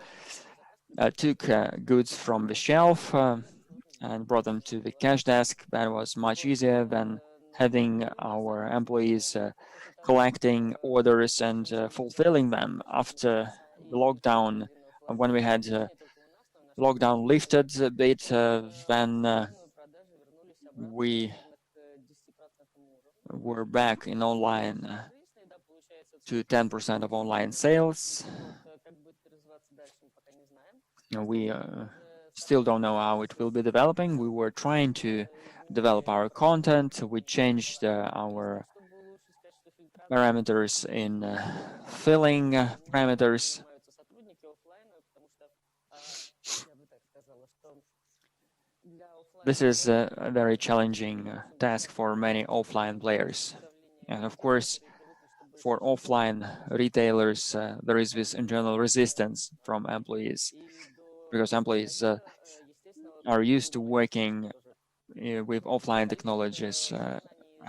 took goods from the shelf and brought them to the cash desk, that was much easier than having our employees collecting orders and fulfilling them after the lockdown. When we had lockdown lifted a bit, then we were back in online to 10% of online sales. We still don't know how it will be developing. We were trying to develop our content. We changed our parameters in filling parameters. This is a very challenging task for many offline players. And of course, for offline retailers, there is this internal resistance from employees, because employees are used to working with offline technologies.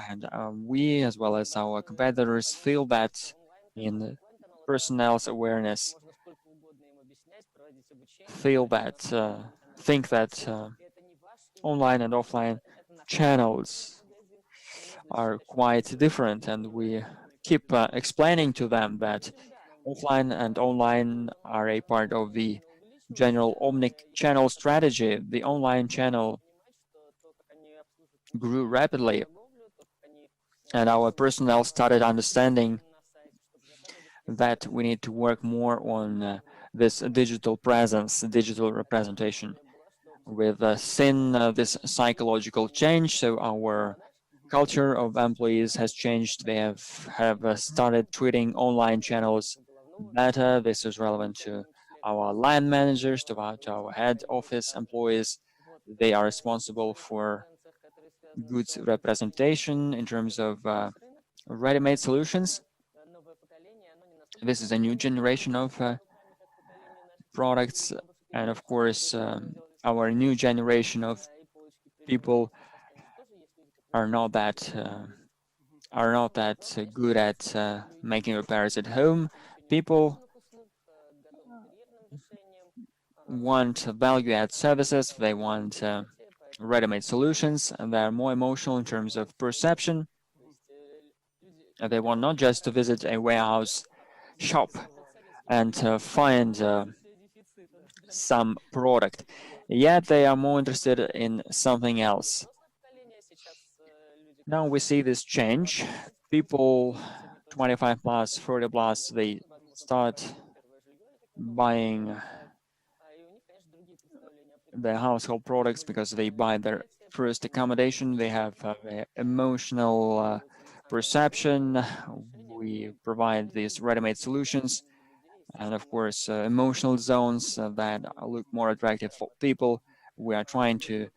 And we, as well as our competitors, feel that in personnel's awareness, think that online and offline channels are quite different, and we keep explaining to them that offline and online are a part of the general omni-channel strategy. The online channel grew rapidly, and our personnel started understanding that we need to work more on this digital presence, digital representation. We've seen this psychological change, so our culture of employees has changed. They have started treating online channels better. This is relevant to our line managers, to our head office employees. They are responsible for goods representation in terms of ready-made solutions. This is a new generation of products, and of course, our new generation of people are not that good at making repairs at home. People want value-add services. They want ready-made solutions, and they are more emotional in terms of perception. They want not just to visit a warehouse shop and find some product, yet they are more interested in something else. Now we see this change. People 25 plus, 40 plus, they start buying their household products because they buy their first accommodation. They have emotional perception. We provide these ready-made solutions, and of course, emotional zones that look more attractive for people. We are trying to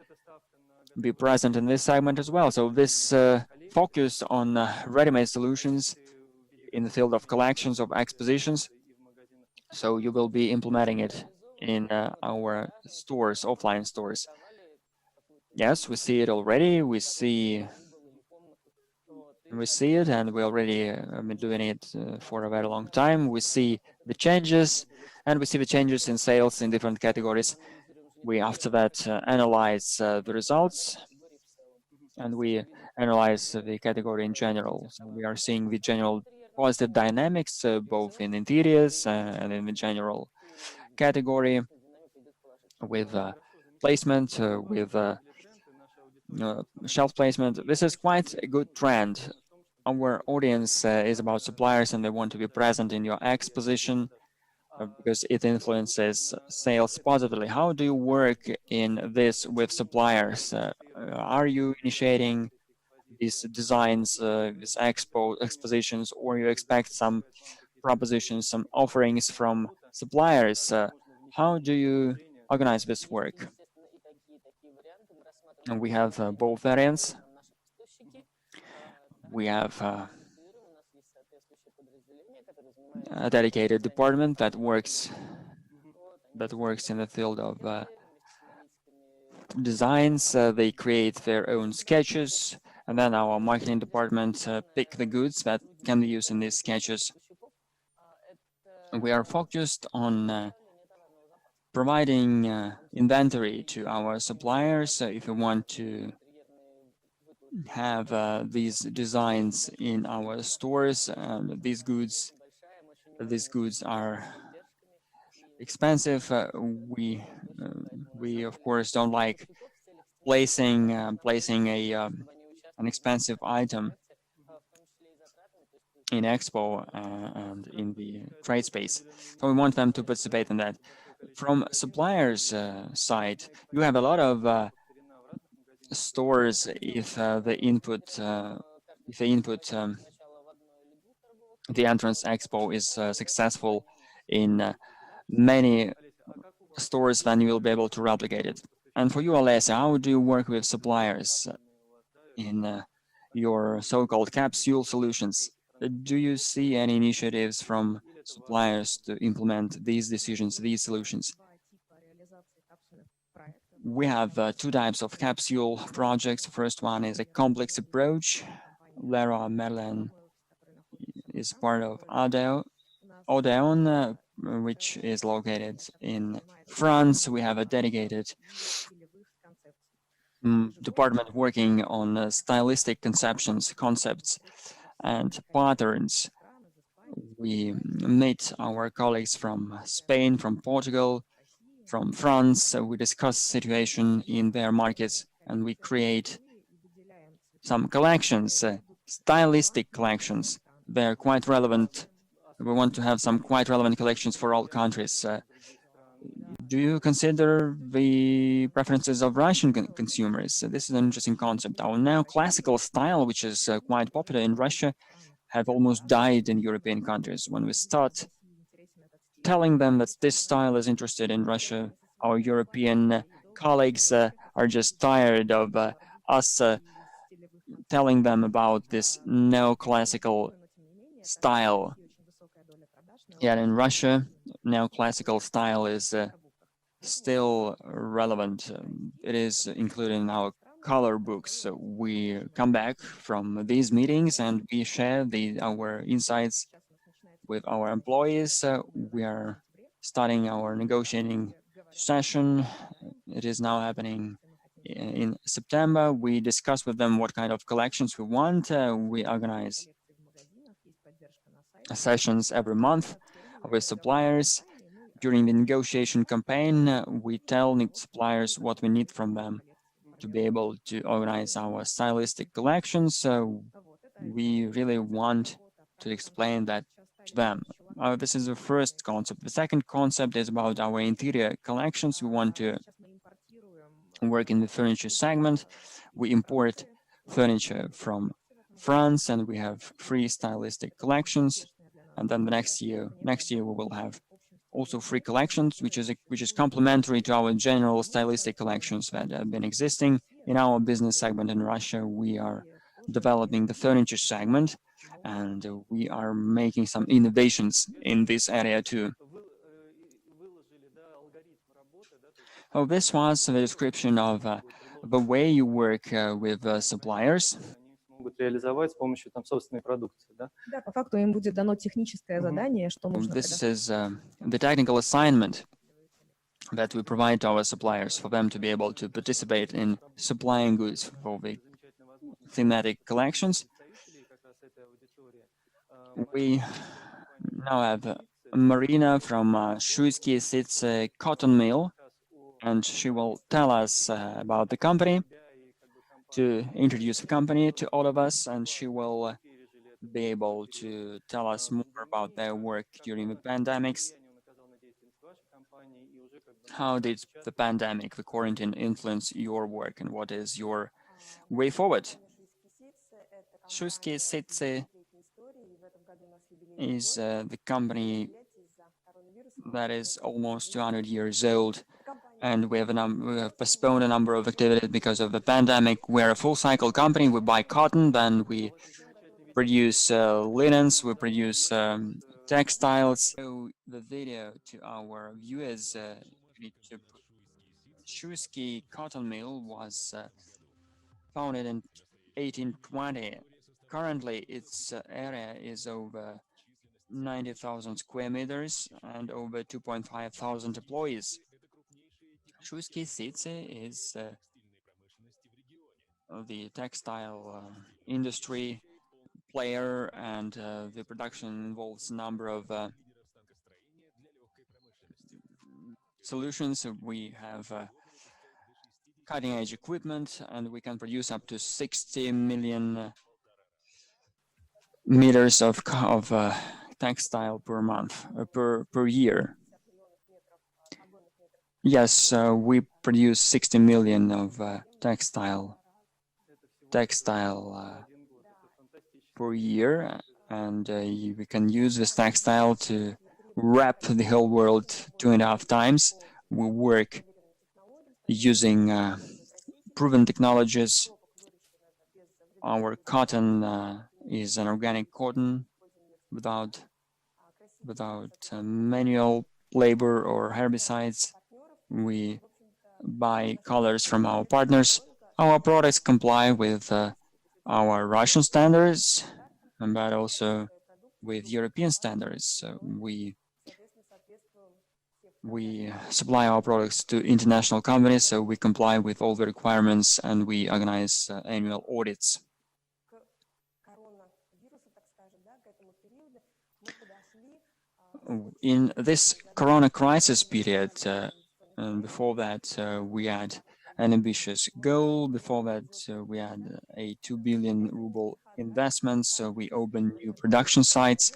be present in this segment as well. So this focus on ready-made solutions in the field of collections of expositions. So you will be implementing it in our stores, offline stores. Yes, we see it already. We see it, and we already have been doing it for a very long time. We see the changes, and we see the changes in sales in different categories. We after that analyze the results, and we analyze the category in general. So we are seeing the general positive dynamics both in interiors and in the general category with placement, with shelf placement. This is quite a good trend. Our audience is about suppliers, and they want to be present in your exposition because it influences sales positively. How do you work in this with suppliers? Are you initiating these designs, these expositions, or you expect some propositions, some offerings from suppliers? How do you organize this work? And we have both variants. We have a dedicated department that works in the field of designs. They create their own sketches, and then our marketing department pick the goods that can be used in these sketches. We are focused on providing inventory to our suppliers. If you want to have these designs in our stores, these goods are expensive. We of course don't like placing an expensive item in Expo and in the trade space. So we want them to participate in that. From suppliers' side, you have a lot of stores if the input the entrance expo is successful in many stores, then you will be able to replicate it. And for you, Olesya, how do you work with suppliers in your so-called capsule solutions? Do you see any initiatives from suppliers to implement these decisions, these solutions? We have two types of capsule projects. The first one is a complex approach. Leroy Merlin is part of OZON, which is located in France. We have a dedicated department working on stylistic concepts and patterns. We meet our colleagues from Spain, from Portugal, from France. We discuss situation in their markets, and we create some collections, stylistic collections. They're quite relevant. We want to have some quite relevant collections for all countries. Do you consider the preferences of Russian consumers? This is an interesting concept. Our neoclassical style, which is quite popular in Russia, have almost died in European countries. When we start telling them that this style is interested in Russia, our European colleagues are just tired of us telling them about this neoclassical style. Yet in Russia, neoclassical style is still relevant. It is included in our color books. So we come back from these meetings and we share our insights with our employees. We are starting our negotiating session. It is now happening in September. We discuss with them what kind of collections we want. We organize sessions every month with suppliers. During the negotiation campaign, we tell suppliers what we need from them to be able to organize our stylistic collections. So we really want to explain that to them. This is the first concept. The second concept is about our interior collections. We want to work in the furniture segment. We import furniture from France, and we have free stylistic collections. And then the next year we will have also free collections, which is complementary to our general stylistic collections that have been existing in our business segment in Russia. We are developing the furniture segment, and we are making some innovations in this area too. Oh, this was the description of the way you work with suppliers. реализовать с помощью собственной продукции, да? Да, по факту им будет дано техническое задание, что нужно. This is the technical assignment that we provide to our suppliers for them to be able to participate in supplying goods for the thematic collections. We now have Marina from Shuyskiye sitsy cotton mill, and she will tell us about the company, to introduce the company to all of us, and she will be able to tell us more about their work during the pandemics. How did the pandemic, the quarantine, influence your work, and what is your way forward? Shuyskiye sitsy is the company that is almost 200 years old, and we have postponed a number of activities because of the pandemic. We're a full cycle company. We buy cotton, then we produce linens, we produce textiles. So the video to our viewers, Shuyskiye cotton mill was founded in 1820. Currently, its area is over 90,000 square meters and over 2,500 employees. Shuyskiye sitsy is the textile industry player, and the production involves a number of solutions. We have cutting-edge equipment, and we can produce up to 60 million meters of textile per month, per year. Yes, we produce 60 million of textile per year, and we can use this textile to wrap the whole world 2.5 times. We work using proven technologies. Our cotton is an organic cotton without manual labor or herbicides. We buy colors from our partners. Our products comply with our Russian standards, but also with European standards. We We supply our products to international companies, so we comply with all the requirements and we organize annual audits. In this Corona crisis period, and before that, we had an ambitious goal. Before that, we had a 2 billion ruble investment, so we opened new production sites.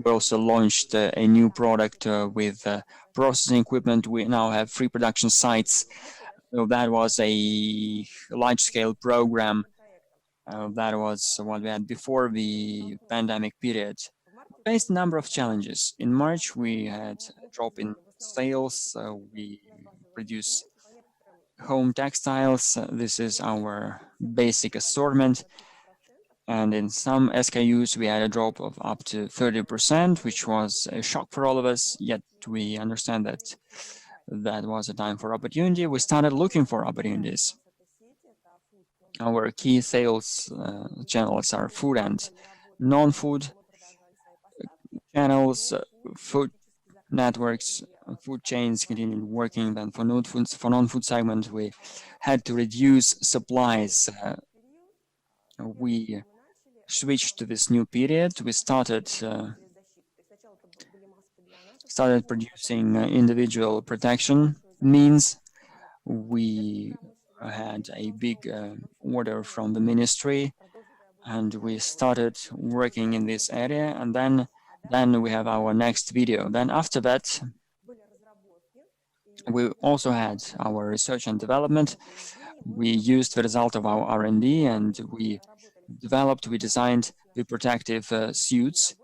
We also launched a new product with processing equipment. We now have 3 production sites. So that was a large-scale program. That was what we had before the pandemic period. We faced a number of challenges. In March, we had a drop in sales. We produce home textiles. This is our basic assortment. And in some SKUs, we had a drop of up to 30%, which was a shock for all of us. Yet we understand that that was a time for opportunity. We started looking for opportunities. Our key sales channels are food and non-food channels, food networks, food chains continued working. Then for non-food segment, we had to reduce supplies. We switched to this new period. We started producing individual protection means. We had a big order from the ministry, and we started working in this area. And then we have our next video. Then after that, we also had our research and development. We used the result of our R&D, and we designed the protective suits,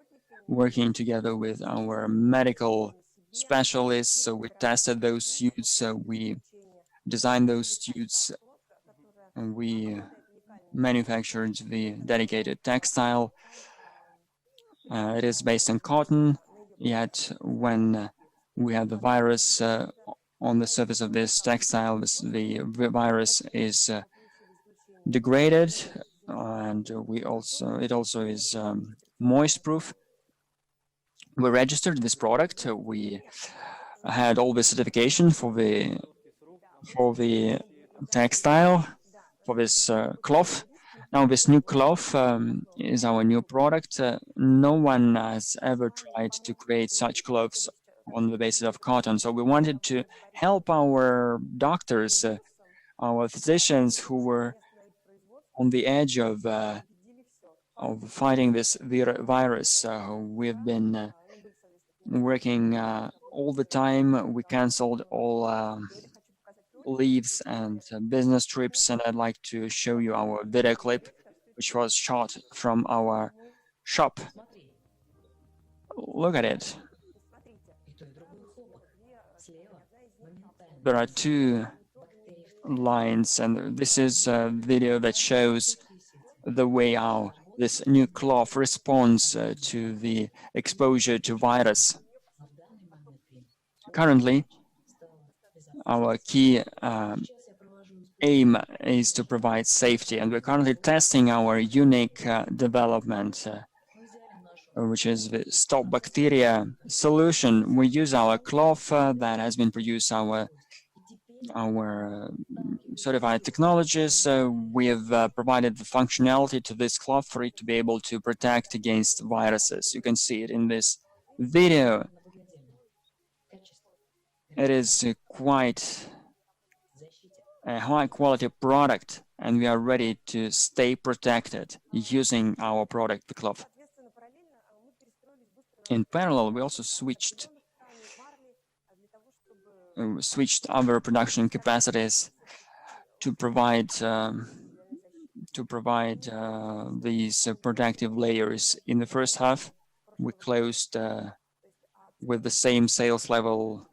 working together with our medical specialists. So we tested those suits, we designed those suits, and we manufactured the dedicated textile. It is based on cotton, yet when we have the virus on the surface of this textile, the virus is degraded, and it also is moist proof. We registered this product. We had all the certification for the textile, for this cloth. Now this new cloth is our new product. No one has ever tried to create such clothes on the basis of cotton. So we wanted to help our doctors, our physicians who were on the edge of fighting this virus. We've been working all the time. We canceled all leaves and business trips, and I'd like to show you our video clip, which was shot from our shop. Look at it. There are 2 lines, and this is a video that shows the way how this new cloth responds to the exposure to virus. Currently, our key aim is to provide safety, and we're currently testing our unique development, which is the Stop Bacteria solution. We use our cloth that has been produced our certified technologies. We have provided the functionality to this cloth for it to be able to protect against viruses. You can see it in this video. It is quite a high-quality product, and we are ready to stay protected using our product, the cloth. In parallel, we also switched other production capacities to provide these protective layers. In the first half, we closed with the same sales level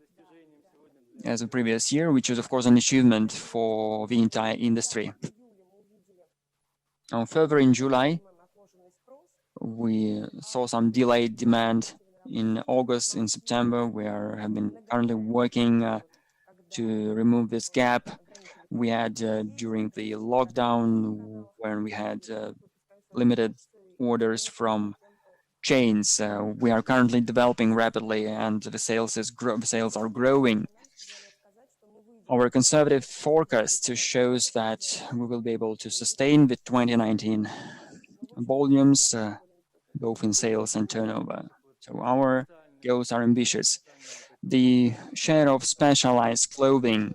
as the previous year, which is of course an achievement for the entire industry. Further in July, we saw some delayed demand. In August, in September, we have been currently working to remove this gap. We had during the lockdown, when we had limited orders from chains. We are currently developing rapidly, and the sales are growing. Our conservative forecast shows that we will be able to sustain the 2019 volumes, both in sales and turnover. So our goals are ambitious. The share of specialized clothing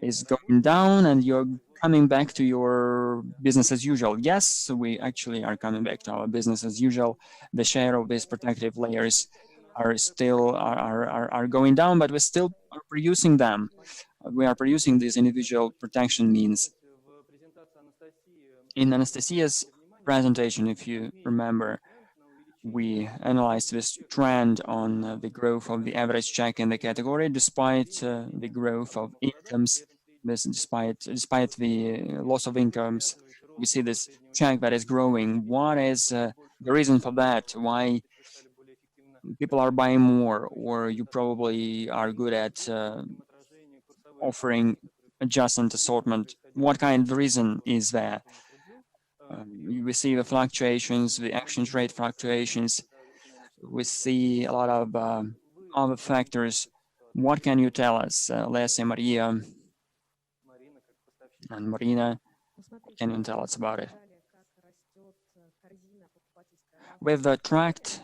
is going down, and you're coming back to your business as usual. Yes, we actually are coming back to our business as usual. The share of these protective layers are still going down, but we still are producing them. We are producing these individual protection means. In Anastasia's presentation, if you remember, we analyzed this trend on the growth of the average check in the category, despite the growth of incomes, despite the loss of incomes. We see this check that is growing. What is the reason for that? Why people are buying more? Or you probably are good at offering adjacent assortment. What kind of reason is there? We see the fluctuations, the exchange rate fluctuations. We see a lot of other factors. What can you tell us, Olesya, Maria, and Marina? What can you tell us about it? We've tracked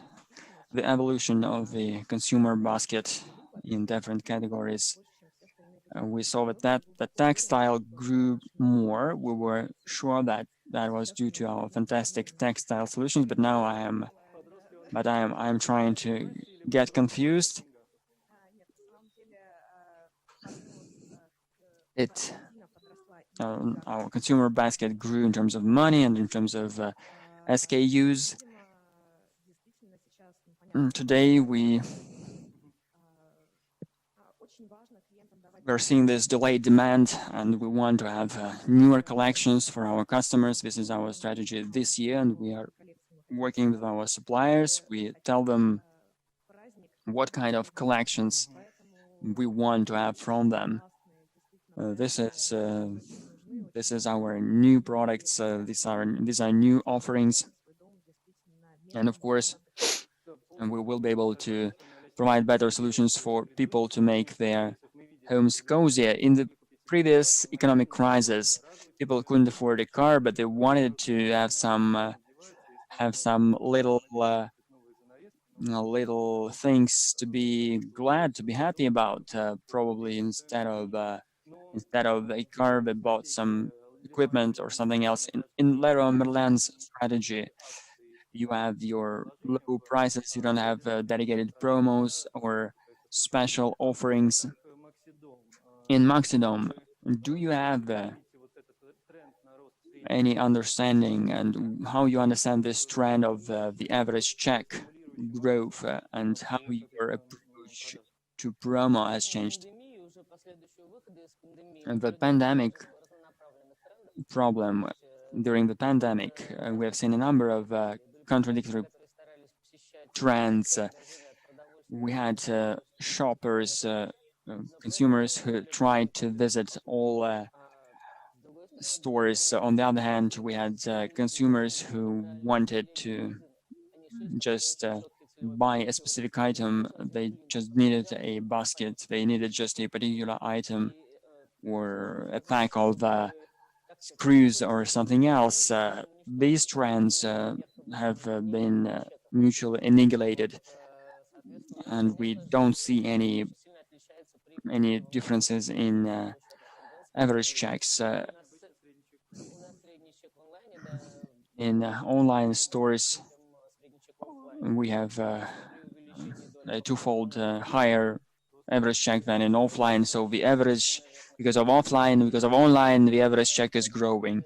the evolution of the consumer basket in different categories. We saw that the textile grew more. We were sure that that was due to our fantastic textile solutions, but now I am trying to get confused. Our consumer basket grew in terms of money and in terms of SKUs. Today we're seeing this delayed demand, and we want to have newer collections for our customers. This is our strategy this year, and we are working with our suppliers. We tell them what kind of collections we want to have from them. This is our new products. These are new offerings, and of course, we will be able to provide better solutions for people to make their homes cozier. In the previous economic crisis, people couldn't afford a car, but they wanted to have some little things to be glad, to be happy about. Probably instead of a car, they bought some equipment or something else. In Leroy Merlin's strategy, you have your low prices. You don't have dedicated promos or special offerings. In Maxidom, do you have any understanding and how you understand this trend of the average check growth and how your approach to promo has changed? And the pandemic problem, during the pandemic, we have seen a number of contradictory trends. We had shoppers, consumers who tried to visit all stores. On the other hand, we had consumers who wanted to just buy a specific item. They just needed a basket. They needed just a particular item or a pack of screws or something else. These trends have been mutually annihilated, and we don't see any differences in average checks. In online stores, we have a twofold higher average check than in offline. So the average, because of online, the average check is growing.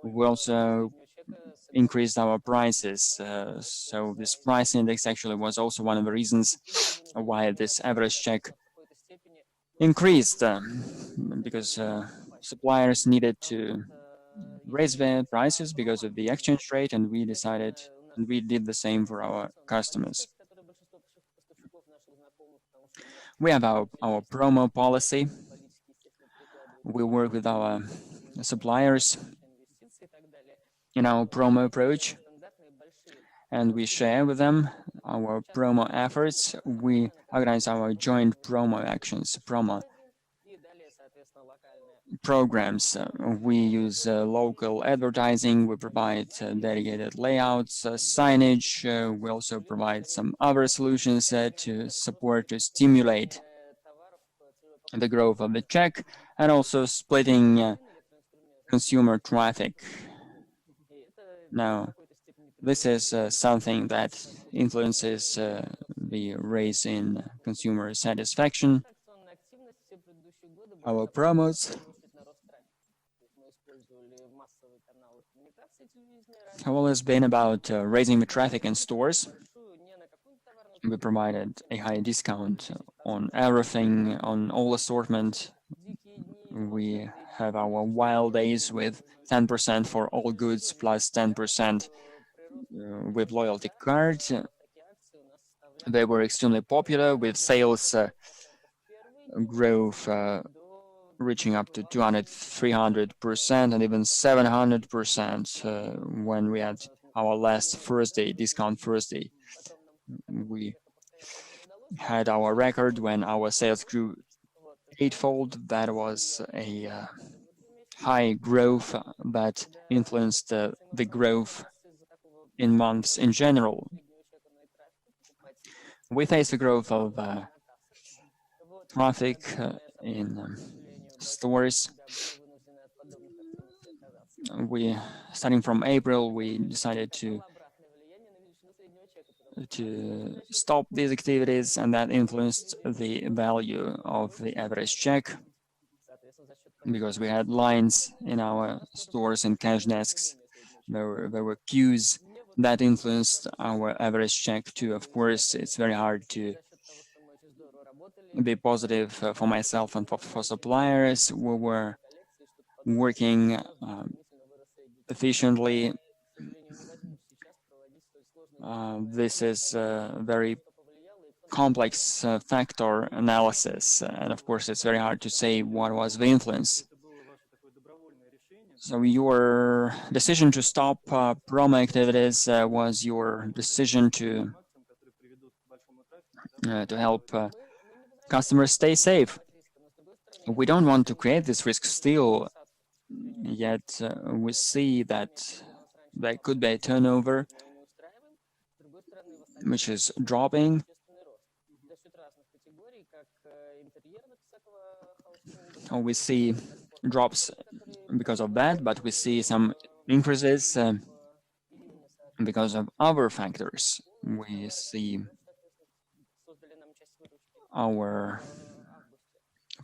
We also increased our prices. So this price index actually was also one of the reasons why this average check increased, because suppliers needed to raise their prices because of the exchange rate, and we did the same for our customers. We have our promo policy. We work with our suppliers in our promo approach. and we share with them our promo efforts. We organize our joint promo actions, promo programs. We use local advertising. We provide dedicated layouts, signage. We also provide some other solutions to support, to stimulate the growth of the check, and also splitting consumer traffic. Now, this is something that influences the raise in consumer satisfaction. Our promos have always been about raising the traffic in stores. We provided a high discount on everything, on all assortment. We have our wild days with 10% for all goods plus 10% with loyalty cards. They were extremely popular with sales growth reaching up to 200, 300% and even 700% when we had our last Thursday, discount Thursday. We had our record when our sales grew eightfold. That was a high growth that influenced the growth in months in general. We face the growth of traffic in stores. Starting from April, we decided to stop these activities, and that influenced the value of the average check because we had lines in our stores and cash desks. There were queues that influenced our average check too. Of course, it's very hard to be positive for myself and for suppliers. We were working efficiently. This is a very complex factor analysis, and of course it's very hard to say what was the influence. So your decision to stop promo activities was your decision to help customers stay safe. We don't want to create this risk still, yet we see that there could be a turnover which is dropping. We see drops because of that, but we see some increases because of other factors. We see our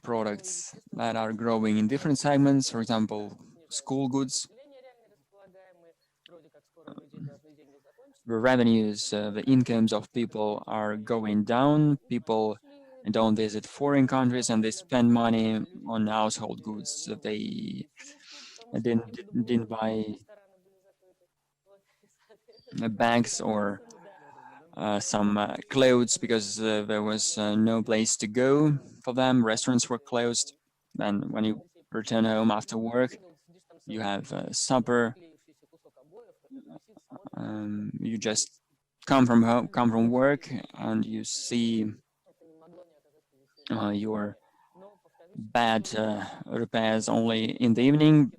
products that are growing in different segments, for example, school goods. The revenues, the incomes of people are going down. People don't visit foreign countries and they spend money on household goods. They didn't buy bags or some clothes because there was no place to go for them. Restaurants were closed. And when you return home after work, you have supper. You just come from work, and you see your bad repairs only in the evening.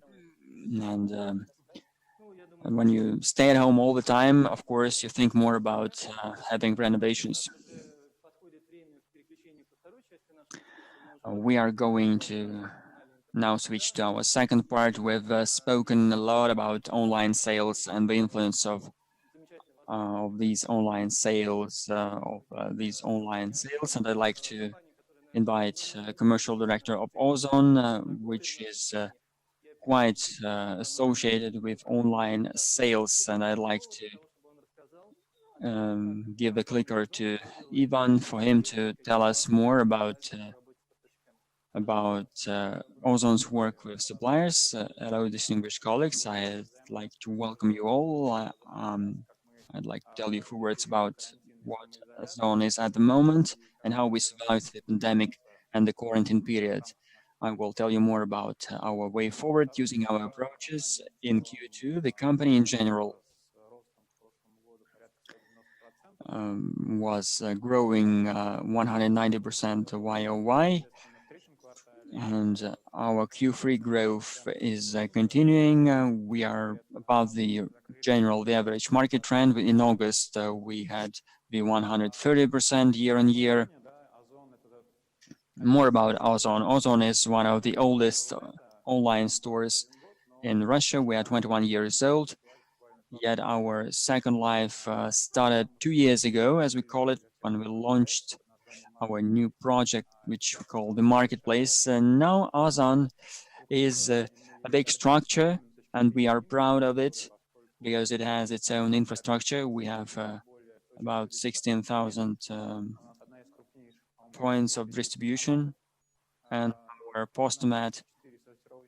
And when you stay at home all the time, of course, you think more about having renovations. We are going to now switch to our second part. We've spoken a lot about online sales and the influence of these online sales, and I'd like to invite commercial director of OZON, which is quite associated with online sales, and I'd like to give the clicker to Ivan for him to tell us more about OZON's work with suppliers. Hello, distinguished colleagues. I'd like to welcome you all. I'd like to tell you a few words about what OZON is at the moment and how we survived the pandemic and the quarantine period. I will tell you more about our way forward using our approaches in Q2, the company in general. was growing 190% YOY, and our Q3 growth is continuing. We are above the average market trend. In August, we had the 130% year-on-year. More about OZON. OZON is one of the oldest online stores in Russia. We are 21 years old, yet our second life started 2 years ago, as we call it, when we launched our new project, which we call the marketplace. And now OZON is a big structure, and we are proud of it because it has its own infrastructure. We have about 16,000 points of distribution, and our Postomat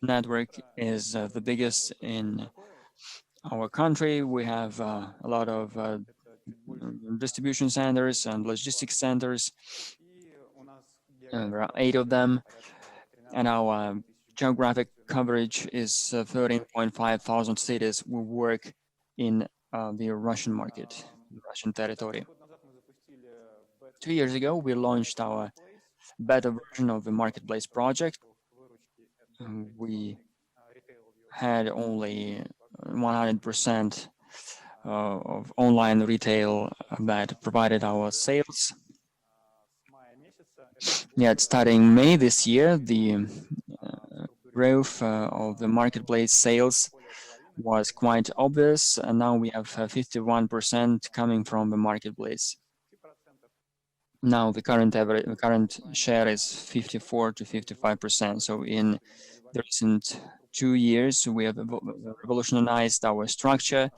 network is the biggest in our country. We have a lot of distribution centers and logistics centers. There are 8 of them, and our geographic coverage is 13.5 thousand cities. We work in the Russian market, the Russian territory. 2 years ago, we launched our beta version of the marketplace project. We had only 100% of online retail that provided our sales. Yet starting May this year, the growth of the marketplace sales was quite obvious, and now we have 51% coming from the marketplace. Now the current share is 54 to 55%. So in the recent 2 years, we have revolutionized our structure,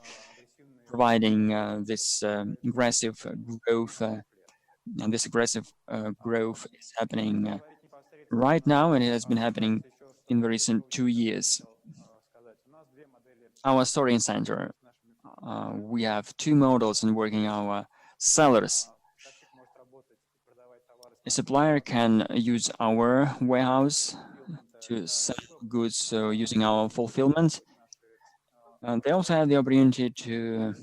providing this aggressive growth, and this aggressive growth is happening right now, and it has been happening in the recent 2 years. Our sorting center, we have 2 models in working. Our sellers. A supplier can use our warehouse to sell goods using our fulfillment. And they also have the opportunity to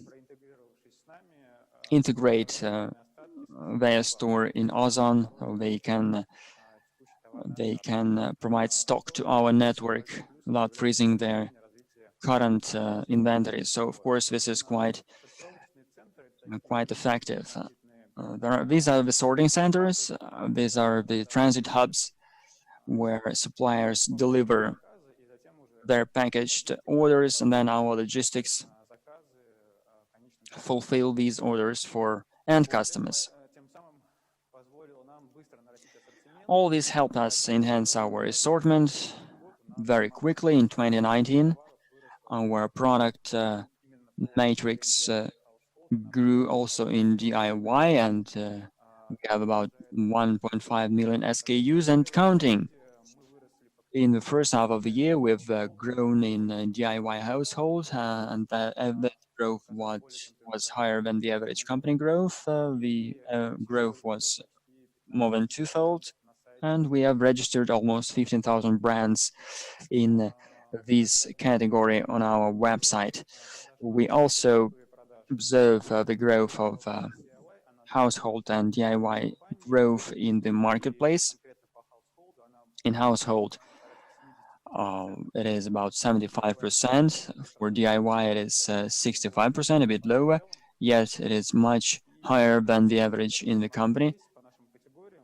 integrate their store in OZON, so they can provide stock to our network without freezing their current inventory. So of course this is quite effective. These are the sorting centers. These are the transit hubs where suppliers deliver their packaged orders, and then our logistics fulfill these orders for end customers. All this helped us enhance our assortment very quickly. In 2019, our product matrix grew also in DIY, and we have about 1.5 million SKUs and counting. In the first half of the year, we've grown in DIY households, and that growth was higher than the average company growth. The growth was more than twofold, and we have registered almost 15,000 brands in this category on our website. We also observe the growth of household and DIY growth in the marketplace. In household, it is about 75%. For DIY, it is 65%, a bit lower, yet it is much higher than the average in the company.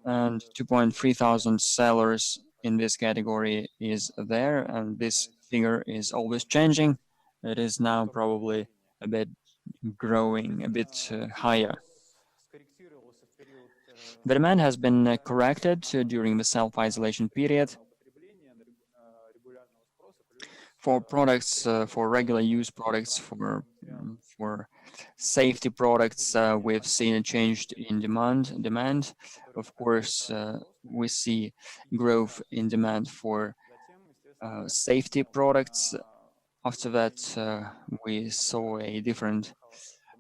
And 2.3 thousand sellers in this category is there, and this figure is always changing. It is now probably a bit growing, a bit higher. The demand has been corrected during the self-isolation period. For products, for regular use products, for safety products, we've seen a change in demand. Of course, we see growth in demand for safety products. After that, we saw a different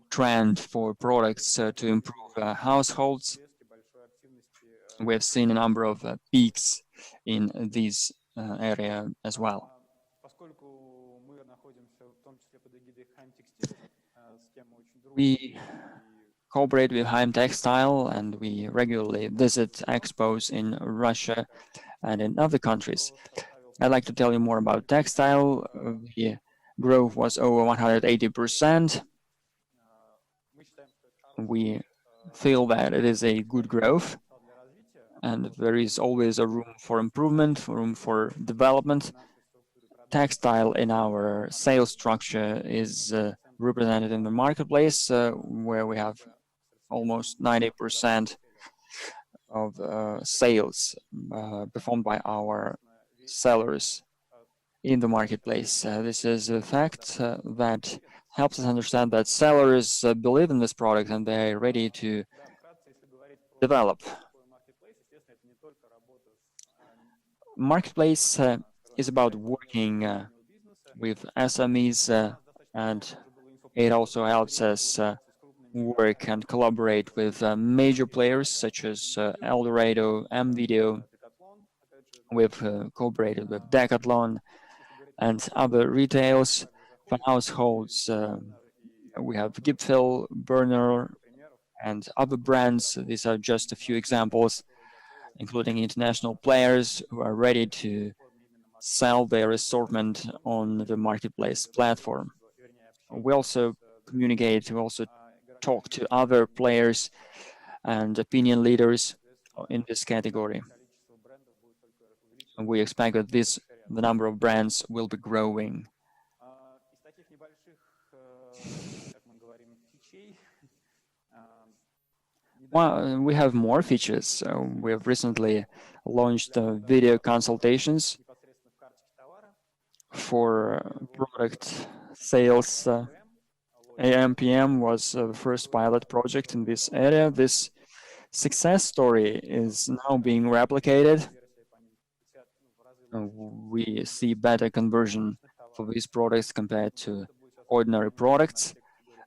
trend for products to improve households. We have seen a number of peaks in this area as well. We cooperate with Haim Textile, and we regularly visit expos in Russia and in other countries. I'd like to tell you more about textile. The growth was over 180%. We feel that it is a good growth, and there is always a room for improvement, room for development. Textile in our sales structure is represented in the marketplace, where we have almost 90% of sales performed by our sellers in the marketplace. This is a fact that helps us understand that sellers believe in this product and they're ready to develop. Marketplace is about working with SMEs, and it also helps us work and collaborate with major players such as Eldorado, MVideo. We've cooperated with Decathlon and other retails. For households, we have Gipfel, Burner, and other brands. These are just a few examples, including international players who are ready to sell their assortment on the marketplace platform. We also communicate, we also talk to other players and opinion leaders in this category. And we expect that the number of brands will be growing. Well, we have more features. We have recently launched video consultations for product sales. AMPM was the first pilot project in this area. This success story is now being replicated. We see better conversion for these products compared to ordinary products.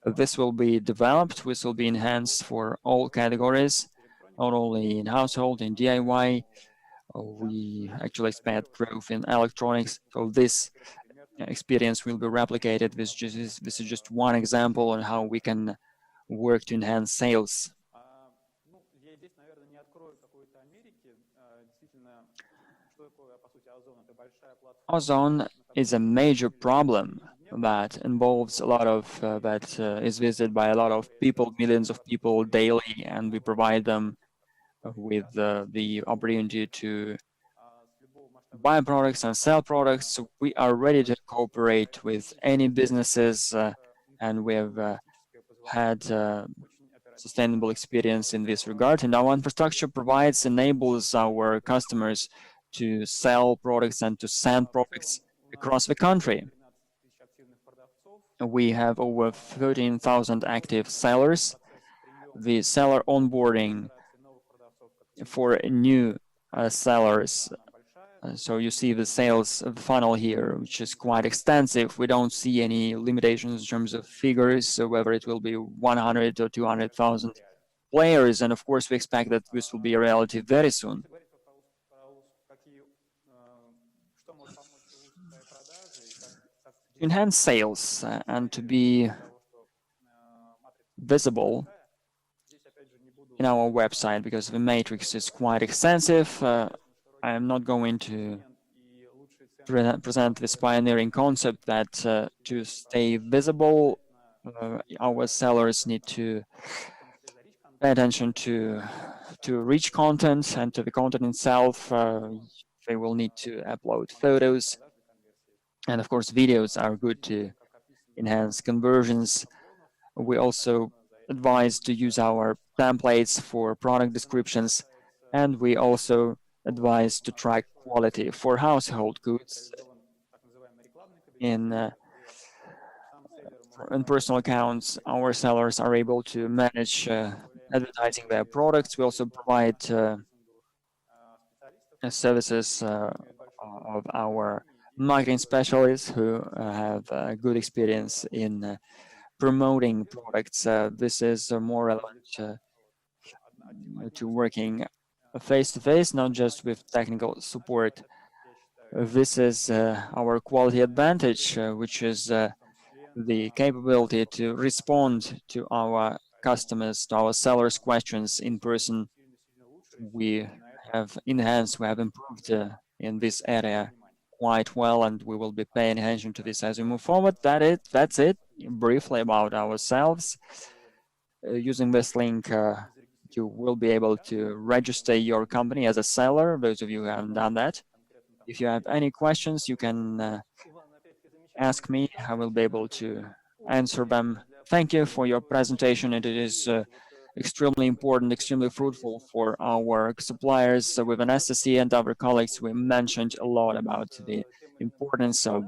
This will be developed, this will be enhanced for all categories, not only in household, in DIY. We actually expect growth in electronics. So this experience will be replicated. This is just one example on how we can work to enhance sales. OZON is a major problem that involves a lot of, is visited by a lot of people, millions of people daily, and we provide them with the opportunity to buy products and sell products. So we are ready to cooperate with any businesses, and we have had sustainable experience in this regard. And our infrastructure enables our customers to sell products and to send products across the country. We have over 13,000 active sellers. The seller onboarding for new sellers. So you see the sales funnel here, which is quite extensive. We don't see any limitations in terms of figures, so whether it will be 100 or 200,000 players. And of course, we expect that this will be a reality very soon. To enhance sales and to be visible in our website, because the matrix is quite extensive. I am not going to present this pioneering concept that to stay visible, our sellers need to pay attention to rich content and to the content itself. They will need to upload photos. And of course, videos are good to enhance conversions. We also advise to use our templates for product descriptions, and we also advise to track quality for household goods in personal accounts. Our sellers are able to manage advertising their products. We also provide services of our marketing specialists who have good experience in promoting products. This is more relevant to working face-to-face, not just with technical support. This is our quality advantage, which is the capability to respond to our customers, to our sellers' questions in person. We have enhanced, we have improved in this area quite well, and we will be paying attention to this as we move forward. That's it. Briefly about ourselves. Using this link, you will be able to register your company as a seller, those of you who haven't done that. If you have any questions, you can ask me. I will be able to answer them. Thank you for your presentation. It is extremely important, extremely fruitful for our suppliers. So with Anastasia and other colleagues, we mentioned a lot about the importance of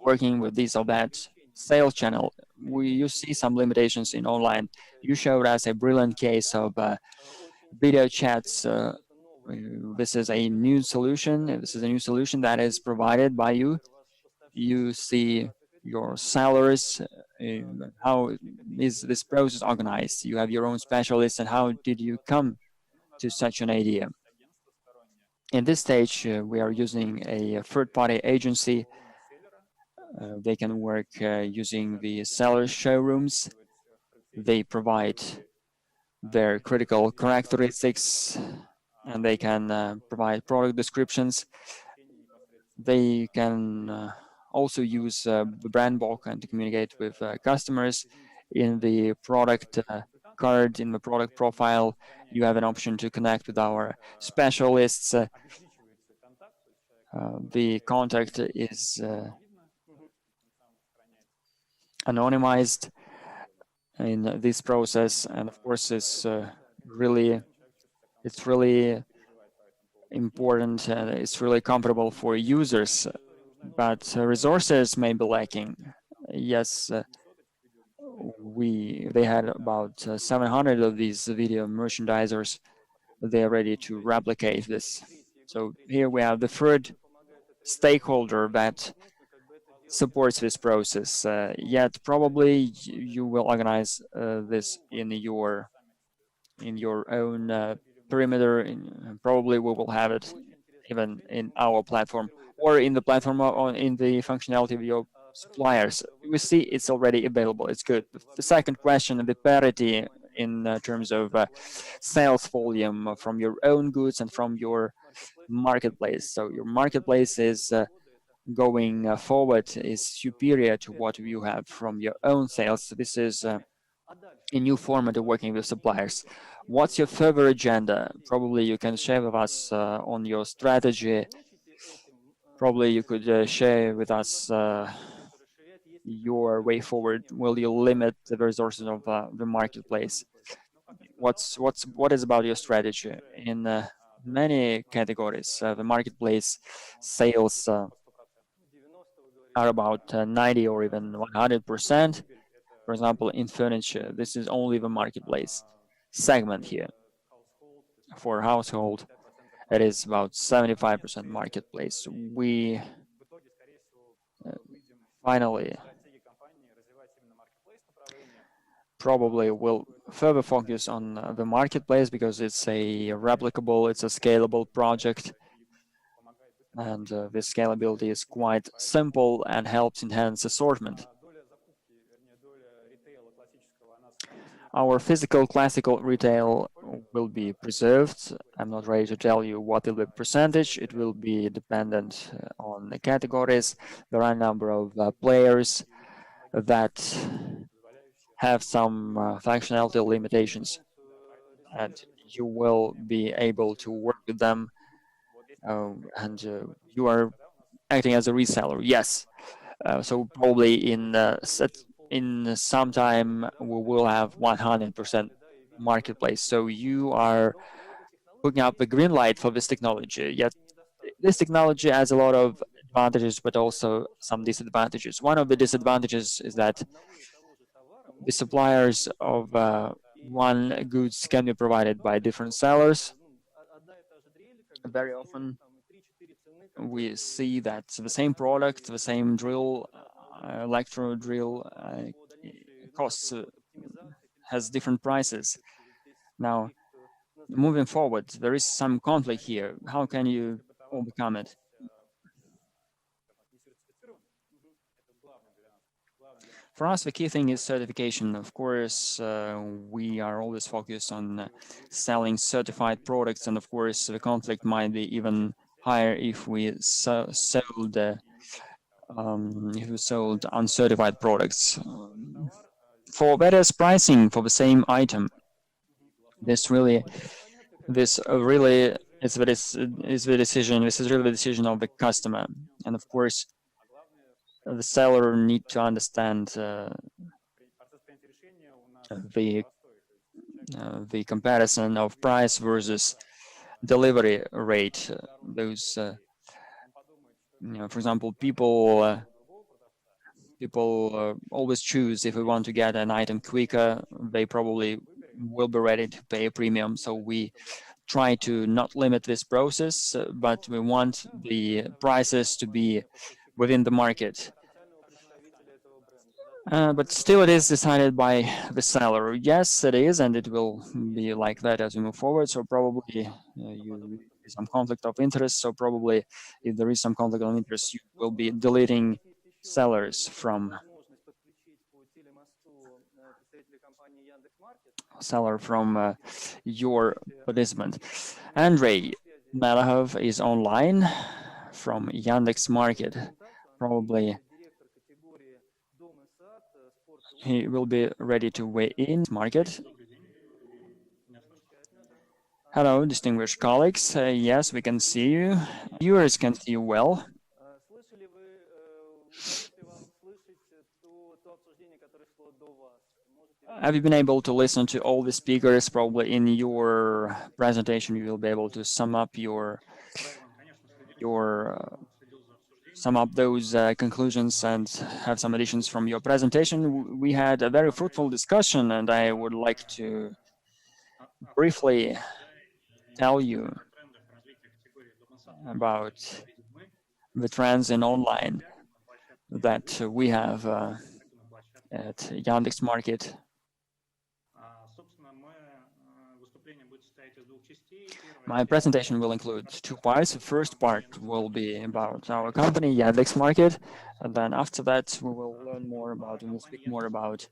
working with this or that sales channel. You see some limitations in online. You showed us a brilliant case of video chats. This is a new solution. This is a new solution that is provided by you. You see your sellers, how is this process organized? You have your own specialists, and how did you come to such an idea? In this stage, we are using a third-party agency. They can work using the seller showrooms. They provide their critical characteristics, and they can provide product descriptions. They can also use the brand book and to communicate with customers. In the product card, in the product profile, you have an option to connect with our specialists. The contact is anonymized in this process, and of course it's really important and it's really comfortable for users, but resources may be lacking. Yes, they had about 700 of these video merchandisers. They are ready to replicate this. So here we have the third stakeholder that supports this process. Yet probably you will organize this in your own perimeter. Probably we will have it even in our platform or in the platform or in the functionality of your suppliers. We see it's already available. It's good. The second question, the parity in terms of sales volume from your own goods and from your marketplace. So your marketplace is going forward is superior to what you have from your own sales. So this is a new format of working with suppliers. What's your further agenda? Probably you can share with us on your strategy. Probably you could share with us your way forward. Will you limit the resources of the marketplace? What is about your strategy in many categories? The marketplace sales are about 90 or even 100%. For example, in furniture, this is only the marketplace segment here. For household, it is about 75% marketplace. We finally probably will further focus on the marketplace because it's a replicable, it's a scalable project, and the scalability is quite simple and helps enhance assortment. Our physical classical retail will be preserved. I'm not ready to tell you what will be the percentage. It will be dependent on the categories. There are a number of players that have some functionality limitations, and you will be able to work with them, and you are acting as a reseller. Yes. So probably in some time we will have 100% marketplace. So you are putting up the green light for this technology. Yet this technology has a lot of advantages, but also some disadvantages. One of the disadvantages is that the suppliers of one goods can be provided by different sellers. Very often we see that the same product, the same drill, electro drill costs has different prices. Now, moving forward, there is some conflict here. How can you overcome it? For us, the key thing is certification. Of course, we are always focused on selling certified products, and of course, the conflict might be even higher if we sold uncertified products. For better pricing for the same item, this really is the decision. This is really the decision of the customer, and of course, the seller need to understand the the comparison of price versus delivery rate. Those, for example, people always choose if we want to get an item quicker, they probably will be ready to pay a premium. So we try to not limit this process, but we want the prices to be within the market. But still, it is decided by the seller. Yes, it is, and it will be like that as we move forward. So probably you some conflict of interest. So probably, if there is some conflict of interest, you will be deleting sellers from your participant. Andrey Melekhov is online from Yandex.Market. Probably he will be ready to weigh in market. Hello, distinguished colleagues. Yes, we can see you. Viewers can see you well. Have you been able to listen to all the speakers? Probably in your presentation, you will be able to sum up those conclusions and have some additions from your presentation. We had a very fruitful discussion, and I would like to briefly tell you about the trends in online that we have at Yandex.Market. My presentation will include two parts. The first part will be about our company, Yandex.Market, and then after that we will learn more about and we'll speak more about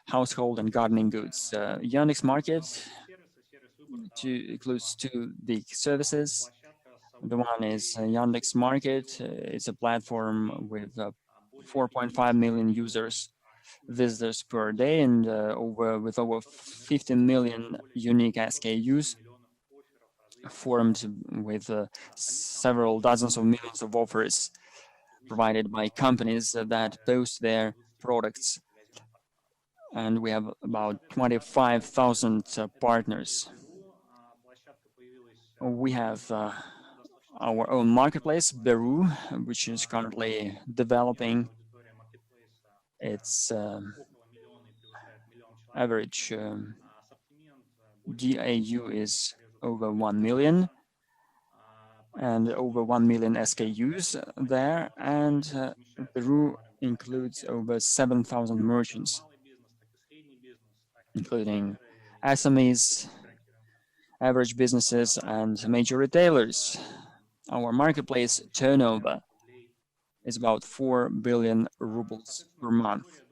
household and gardening goods. Yandex.Market includes two big services. The one is Yandex.Market. It's a platform with 4.5 million visitors per day, and with over 15 million unique SKUs, formed with several dozens of millions of offers provided by companies that post their products. And we have about 25,000 partners. We have our own marketplace, Beru, which is currently developing. Its average DAU is over 1 million and over 1 million SKUs there, and Peru includes over 7,000 merchants, including SMEs, average businesses, and major retailers. Our marketplace turnover is about 4 billion rubles per month.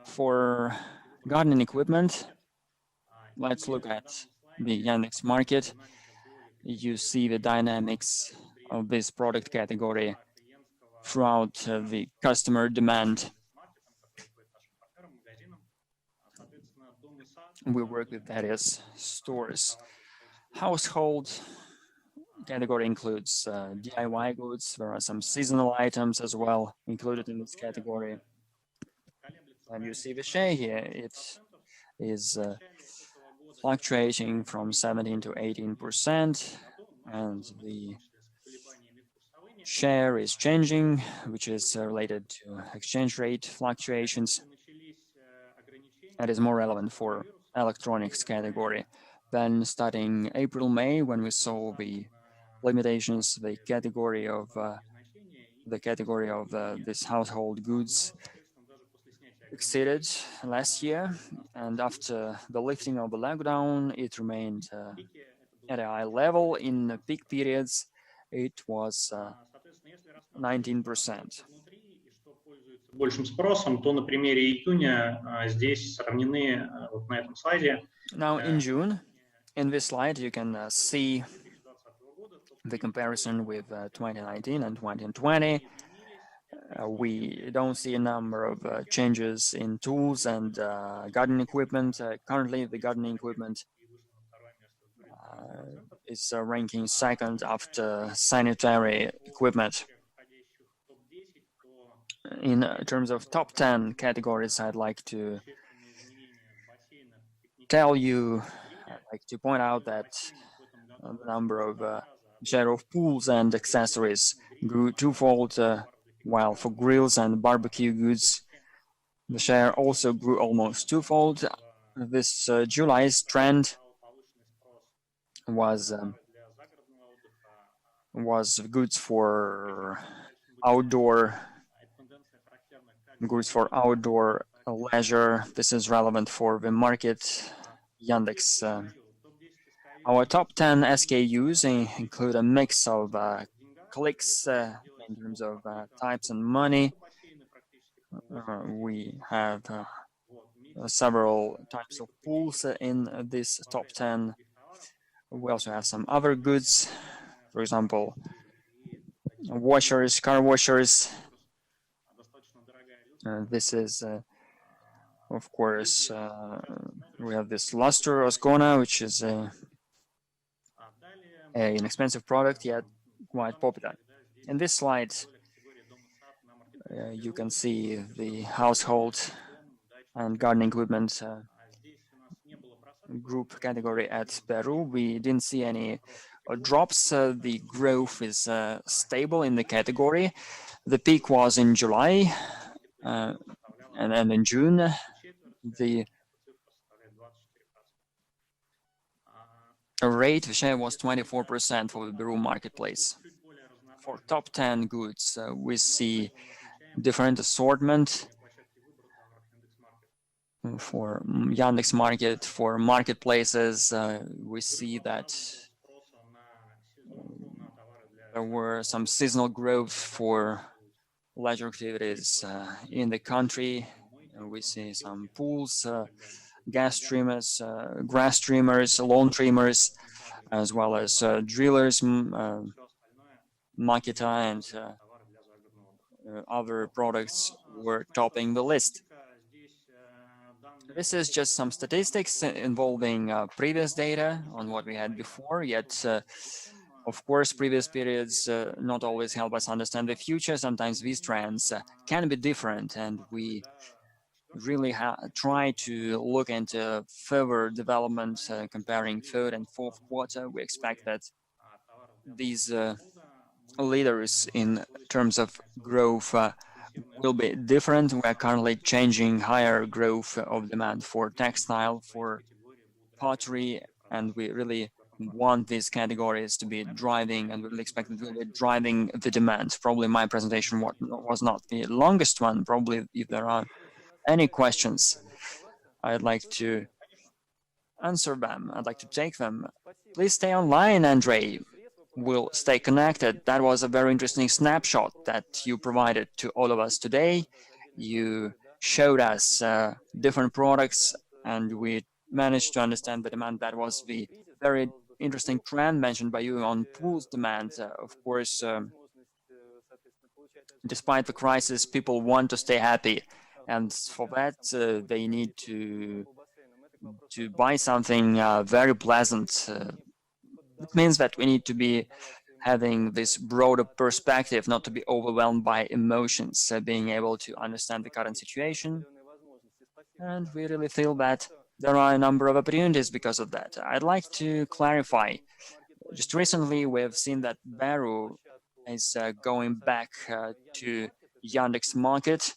For gardening equipment, let's look at the Yandex.Market. You see the dynamics of this product category throughout the customer demand. We work with various stores. Household category includes DIY goods. There are some seasonal items as well included in this category. And you see the share here. It is fluctuating from 17 to 18%, and the share is changing, which is related to exchange rate fluctuations. That is more relevant for electronics category. Then starting April, May, when we saw the limitations, the category of this household goods exceeded last year, and after the lifting of the lockdown, it remained at a high level. In the peak periods, it was 19%. большим спросом, то на примере июня здесь сравнены вот на этом слайде. Now in June, in this slide, you can see the comparison with 2019 and 2020. We don't see a number of changes in tools and gardening equipment. Currently, the gardening equipment is ranking second after sanitary equipment. In terms of top 10 categories, I'd like to point out that the number of share of pools and accessories grew twofold, while for grills and barbecue goods, the share also grew almost twofold. This July's trend was goods for outdoor leisure. This is relevant for the market Yandex. Our top 10 SKUs include a mix of clicks in terms of types and money. We have several types of pools in this top 10. We also have some other goods, for example, washers, car washers. This is, of course, we have this luster Osgona, which is an inexpensive product, yet quite popular. In this slide, you can see the household and gardening equipment group category at Peru. We didn't see any drops. The growth is stable in the category. The peak was in July, and then in June, the the share was 24% for the Peru marketplace. For top 10 goods, we see different assortment. For Yandex.Market, for marketplaces, we see that there were some seasonal growth for leisure activities in the country. We see some pools, gas trimmers, grass trimmers, lawn trimmers, as well as drillers, Makita, and other products were topping the list. This is just some statistics involving previous data on what we had before, yet of course previous periods not always help us understand the future. Sometimes these trends can be different, and we really try to look into further development comparing third and fourth quarter. We expect that these leaders in terms of growth will be different. We are currently changing higher growth of demand for textile, for pottery, and we really want these categories to be driving, and we really expect it will be driving the demand. Probably my presentation was not the longest one. Probably if there are any questions, I'd like to answer them. I'd like to take them. Please stay online, Andrey. We'll stay connected. That was a very interesting snapshot that you provided to all of us today. You showed us different products, and we managed to understand the demand. That was the very interesting trend mentioned by you on pools demand. Of course, despite the crisis, people want to stay happy, and for that they need to buy something very pleasant. It means that we need to be having this broader perspective, not to be overwhelmed by emotions, being able to understand the current situation. And we really feel that there are a number of opportunities because of that. I'd like to clarify. Just recently, we have seen that Peru is going back to Yandex.Market.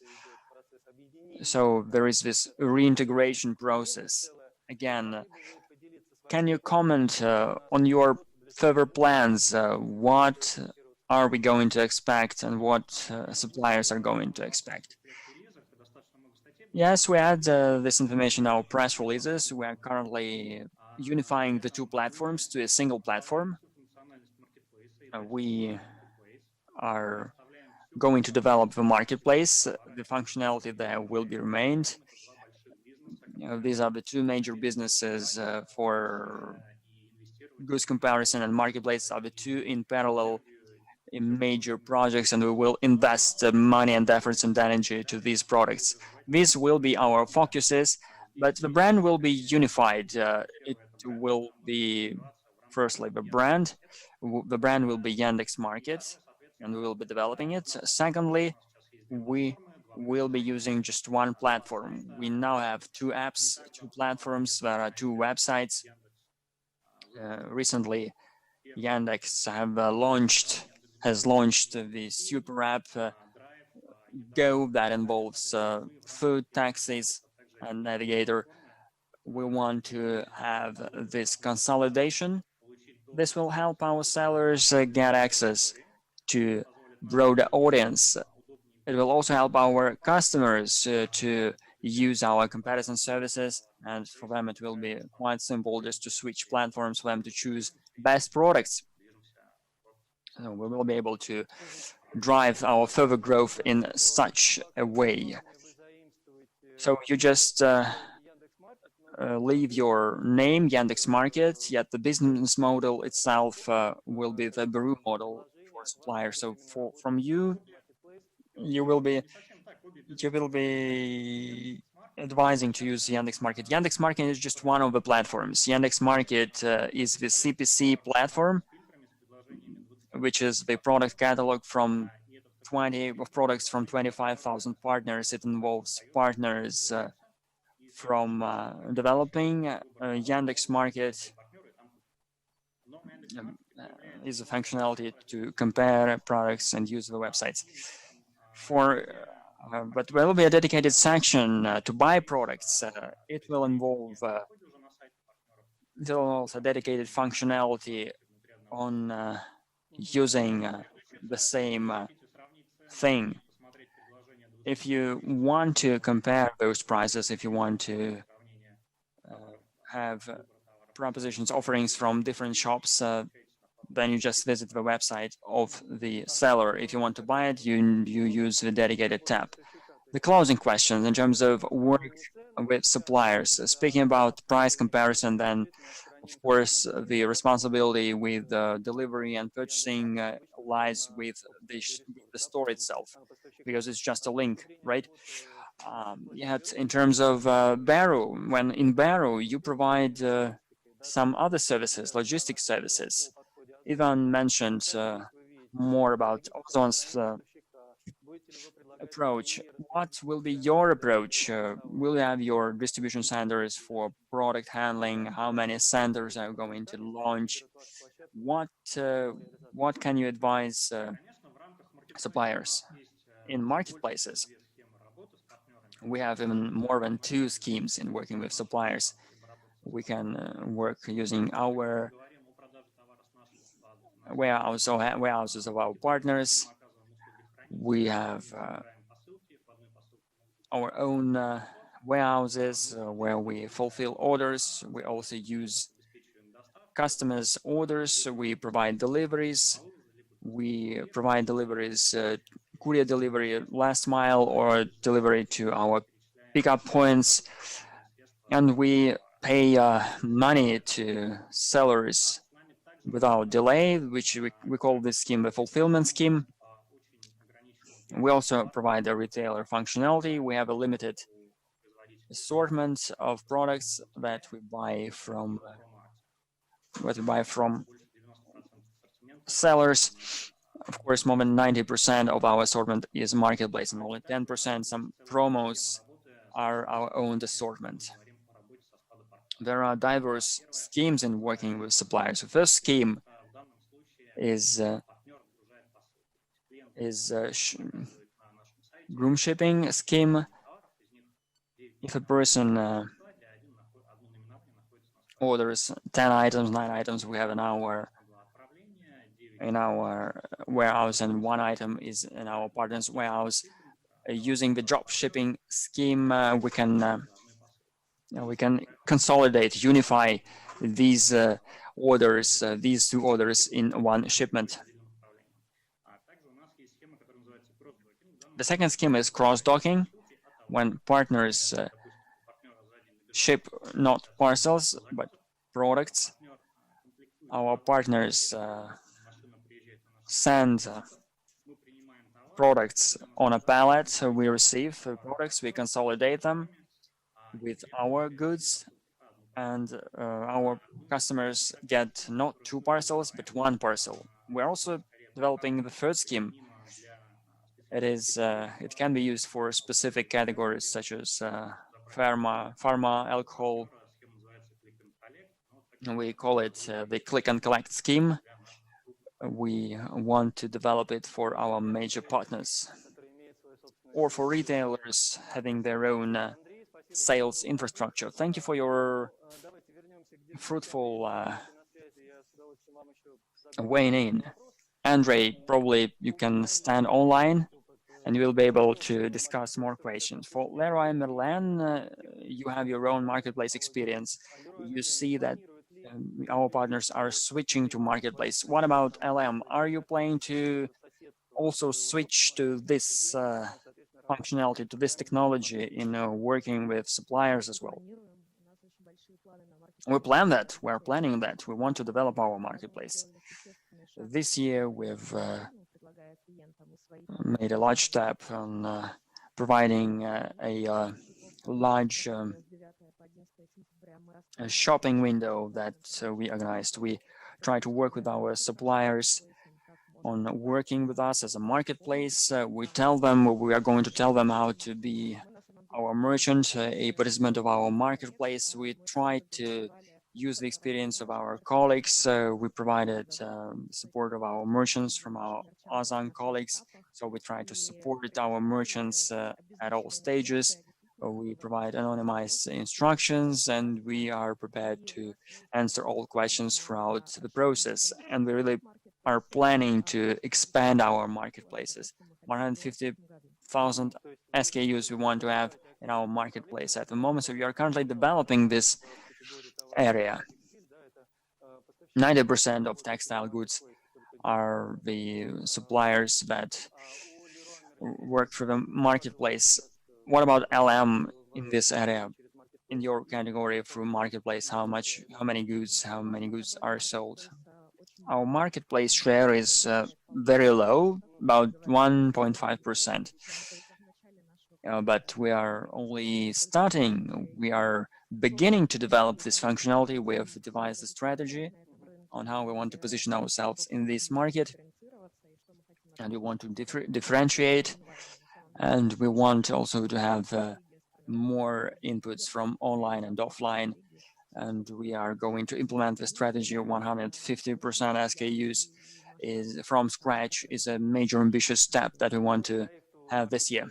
So there is this reintegration process. Again, can you comment on your further plans? What are we going to expect, and what suppliers are going to expect? Yes, we add this information in our press releases. We are currently unifying the two platforms to a single platform. We are going to develop the marketplace. The functionality there will be remained. These are the two major businesses for goods comparison and marketplace are the two in parallel in major projects, and we will invest money and efforts and energy to these products. These will be our focuses, but the brand will be unified. It will be, firstly, the brand. The brand will be Yandex.Market, and we will be developing it. Secondly, we will be using just one platform. We now have two apps, two platforms, there are two websites. Recently, Yandex has launched the super app Go that involves food, taxis, and navigator. We want to have this consolidation. This will help our sellers get access to broader audience. It will also help our customers to use our comparison services, and for them it will be quite simple just to switch platforms for them to choose best products. So we will be able to drive our further growth in such a way. So you just leave your name, Yandex.Market, yet the business model itself will be the Baru model for suppliers. So from you will be advising to use Yandex.Market. Yandex.Market is just one of the platforms. Yandex.Market is the CPC platform, which is the product catalog from 20 products from 25,000 partners. It involves partners from developing. Yandex.Market is a functionality to compare products and use the websites. But there will be a dedicated section to buy products. It will involve also dedicated functionality on using the same thing. If you want to compare those prices, if you want to have propositions, offerings from different shops, then you just visit the website of the seller. If you want to buy it, you use the dedicated tab. The closing questions in terms of work with suppliers. Speaking about price comparison, then of course the responsibility with delivery and purchasing lies with the store itself, because it's just a link, right? Yet in terms of Baru, when in Baru you provide some other services, logistics services. Ivan mentioned more about OZON's approach. What will be your approach? Will you have your distribution centers for product handling? How many centers are going to launch? What can you advise suppliers in marketplaces? We have even more than 2 schemes in working with suppliers. We can work using our warehouses of our partners. We have our own warehouses where we fulfill orders. We also use customers' orders. We provide deliveries. We provide deliveries, courier delivery, last mile, or delivery to our pickup points. And we pay money to sellers without delay, which we call this scheme the fulfillment scheme. We also provide a retailer functionality. We have a limited assortment of products that we buy from sellers. Of course, more than 90% of our assortment is marketplace, and only 10% some promos are our own assortment. There are diverse schemes in working with suppliers. The first scheme is groom shipping scheme. If a person orders 10 items, 9 items, we have in our warehouse, and 1 item is in our partner's warehouse. Using the drop shipping scheme, we can consolidate, unify these orders, these 2 orders in 1 shipment. The second scheme is cross-docking, when partners ship not parcels, but products. Our partners send products on a pallet. So we receive products, we consolidate them with our goods, and our customers get not 2 parcels, but 1 parcel. We're also developing the third scheme. It can be used for specific categories such as pharma, alcohol. We call it the click and collect scheme. We want to develop it for our major partners or for retailers having their own sales infrastructure. Thank you for your fruitful weighing in. Andrey, probably you can stand online and you will be able to discuss more questions. For Leroy Merlin, you have your own marketplace experience. You see that our partners are switching to marketplace. What about LM? Are you planning to also switch to this functionality, to this technology in working with suppliers as well? We plan that. We're planning that. We want to develop our marketplace. This year, we've made a large step on providing a large shopping window that we organized. We try to work with our suppliers on working with us as a marketplace. We are going to tell them how to be our merchant, a participant of our marketplace. We try to use the experience of our colleagues. We provided support of our merchants from our OZON colleagues. So we try to support our merchants at all stages. We provide anonymized instructions, and we are prepared to answer all questions throughout the process. And we really are planning to expand our marketplaces. 150,000 SKUs we want to have in our marketplace at the moment. So we are currently developing this area. 90% of textile goods are the suppliers that work for the marketplace. What about LM in this area? In your category through marketplace, how many goods are sold? Our marketplace share is very low, about 1.5%. But we are only starting. We are beginning to develop this functionality. We have devised a strategy on how we want to position ourselves in this market, and we want to differentiate, and we want also to have more inputs from online and offline, and we are going to implement the strategy of 150% SKUs from scratch is a major ambitious step that we want to have this year.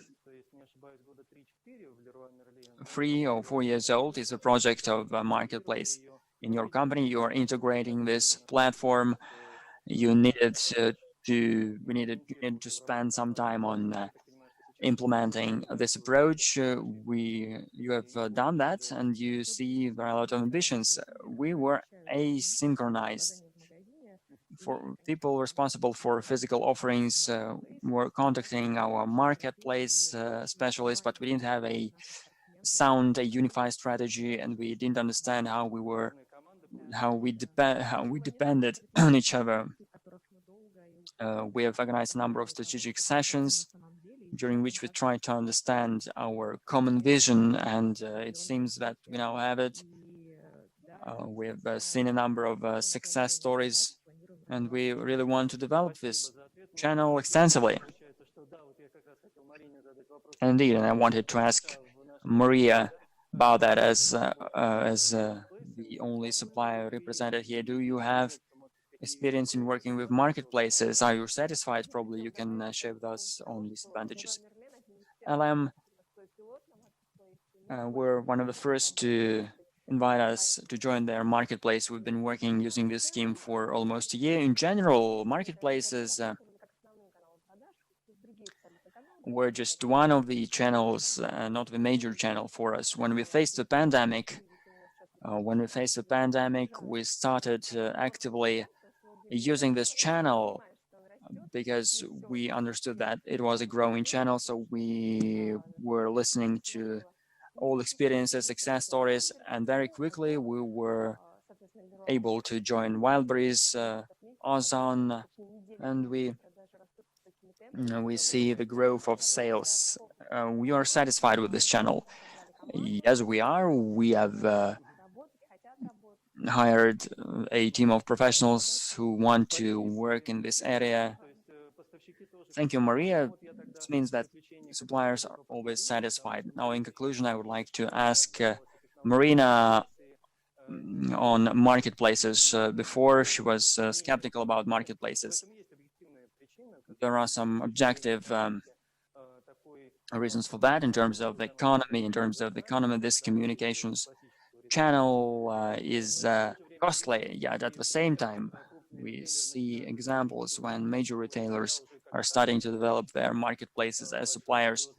3 or 4 years old is a project of a marketplace. In your company, you are integrating this platform. We needed to spend some time on implementing this approach. You have done that, and you see there are a lot of ambitions. We were asynchronized. For people responsible for physical offerings, were contacting our marketplace specialists, but we didn't have a unified strategy, and we didn't understand how we depended on each other. We have organized a number of strategic sessions during which we try to understand our common vision, and it seems that we now have it. We have seen a number of success stories, and we really want to develop this channel extensively. Indeed, and I wanted to ask Maria about that as the only supplier represented here. Do you have experience in working with marketplaces? Are you satisfied? Probably you can share with us on these advantages. LM were one of the first to invite us to join their marketplace. We've been working using this scheme for almost a year. In general, marketplaces were just one of the channels, not the major channel for us. When we faced the pandemic, we started actively using this channel because we understood that it was a growing channel. So we were listening to all experiences, success stories, and very quickly we were able to join Wildberries, OZON, and we see the growth of sales. We are satisfied with this channel. Yes, we are. We have hired a team of professionals who want to work in this area. Thank you, Maria. This means that suppliers are always satisfied. Now, in conclusion, I would like to ask Marina on marketplaces. Before, she was skeptical about marketplaces. There are some objective reasons for that in terms of the economy. In terms of the economy, this communications channel is costly, yet at the same time, we see examples when major retailers are starting to develop their marketplaces as suppliers,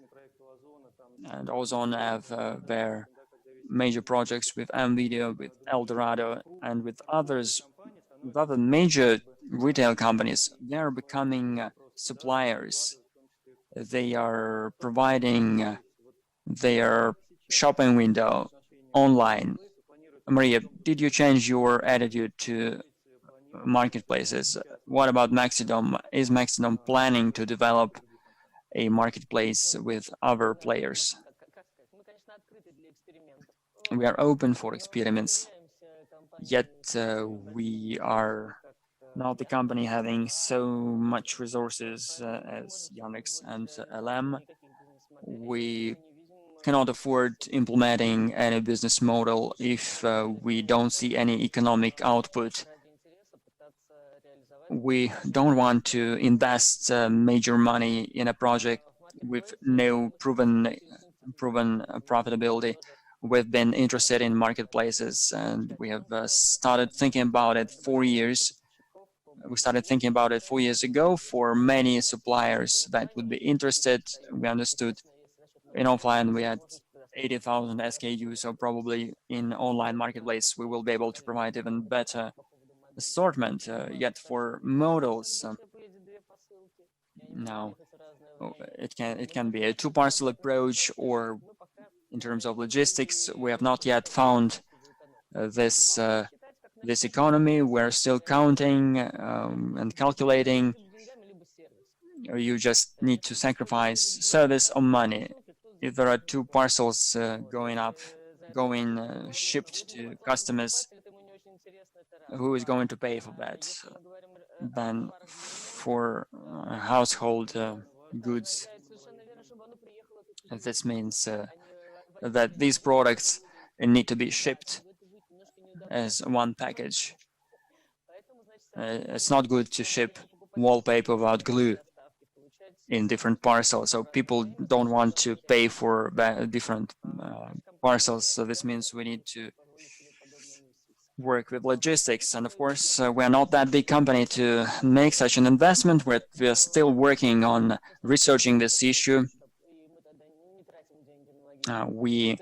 and OZON have their major projects with MVideo, with Eldorado, and with others, with other major retail companies. They are becoming suppliers. They are providing their shopping window online. Maria, did you change your attitude to marketplaces? What about Maxidom? Is Maxidom planning to develop a marketplace with other players? We are open for experiments, yet we are not the company having so much resources as Yandex and LM. We cannot afford implementing any business model if we don't see any economic output. We don't want to invest major money in a project with no proven profitability. We've been interested in marketplaces, and we have started thinking about it 4 years. We started thinking about it 4 years ago for many suppliers that would be interested. We understood in offline we had 80,000 SKUs, so probably in online marketplace we will be able to provide even better assortment. Yet for models, now it can be a two-parcel approach, or in terms of logistics, we have not yet found this economy. We're still counting and calculating. You just need to sacrifice service or money. If there are two parcels going shipped to customers, who is going to pay for that? Then for household goods, this means that these products need to be shipped as one package. It's not good to ship wallpaper without glue in different parcels, so people don't want to pay for different parcels. So this means we need to work with logistics, and of course we are not that big company to make such an investment. We're still working on researching this issue. We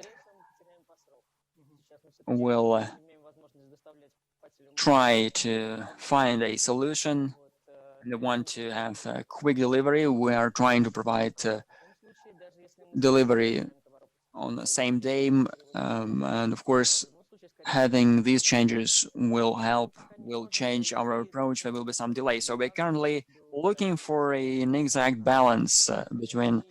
will try to find a solution. We want to have a quick delivery. We are trying to provide delivery on the same day, and of course having these changes will change our approach. There will be some delay. So we're currently looking for an exact balance between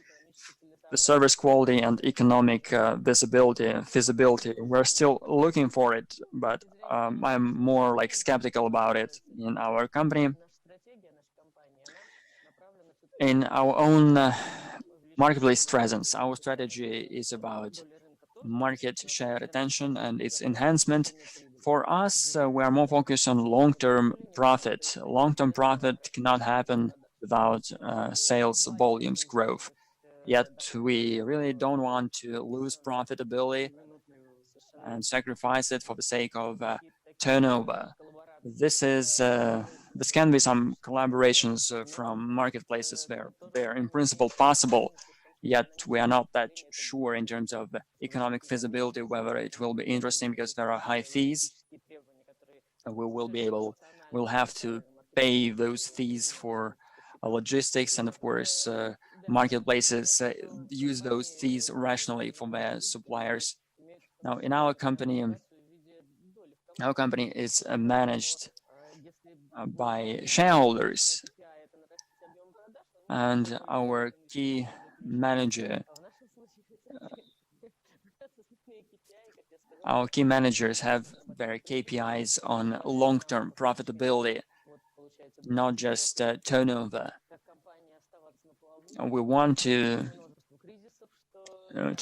the service quality and economic feasibility. We're still looking for it, but I'm more like skeptical about it in our company. In our own marketplace presence, our strategy is about market share retention and its enhancement. For us, we are more focused on long-term profit. Long-term profit cannot happen without sales volumes growth. Yet we really don't want to lose profitability and sacrifice it for the sake of turnover. This can be some collaborations from marketplaces where they're in principle possible. Yet we are not that sure in terms of economic feasibility whether it will be interesting, because there are high fees. We'll have to pay those fees for logistics, and of course marketplaces use those fees rationally for their suppliers. Now, in our company is managed by shareholders, and our key managers have their KPIs on long-term profitability, not just turnover. We want to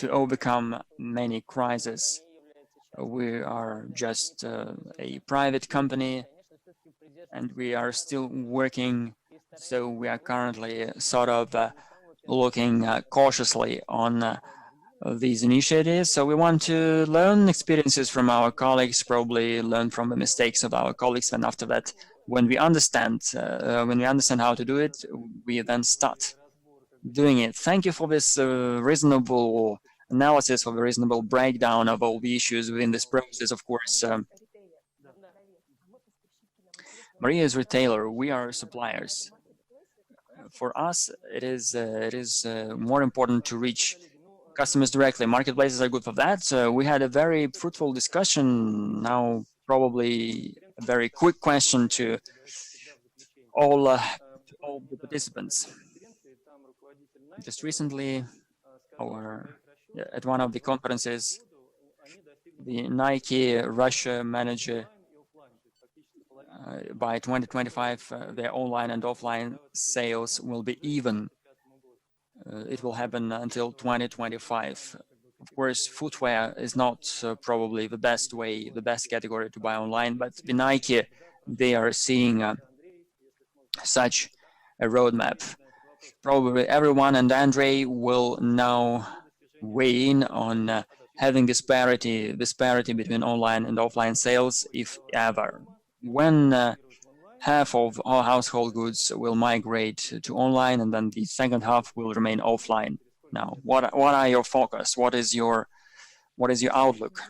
overcome many crises. We are just a private company, and we are still working. So we are currently sort of looking cautiously on these initiatives. So we want to learn experiences from our colleagues, probably learn from the mistakes of our colleagues, and after that, when we understand how to do it, we then start doing it. Thank you for this reasonable analysis, for the reasonable breakdown of all the issues within this process. Of course, Maria is retailer. We are suppliers. For us, it is more important to reach customers directly. Marketplaces are good for that. We had a very fruitful discussion. Now, probably a very quick question to all the participants. Just recently, at one of the conferences, the Nike Russia manager, by 2025, their online and offline sales will be even. It will happen until 2025. Of course, footwear is not probably the best category to buy online, but the Nike, they are seeing such a roadmap. Probably everyone and Andrey will now weigh in on having this parity between online and offline sales, if ever. When half of our household goods will migrate to online, and then the second half will remain offline. Now, what are your focus? What is your outlook?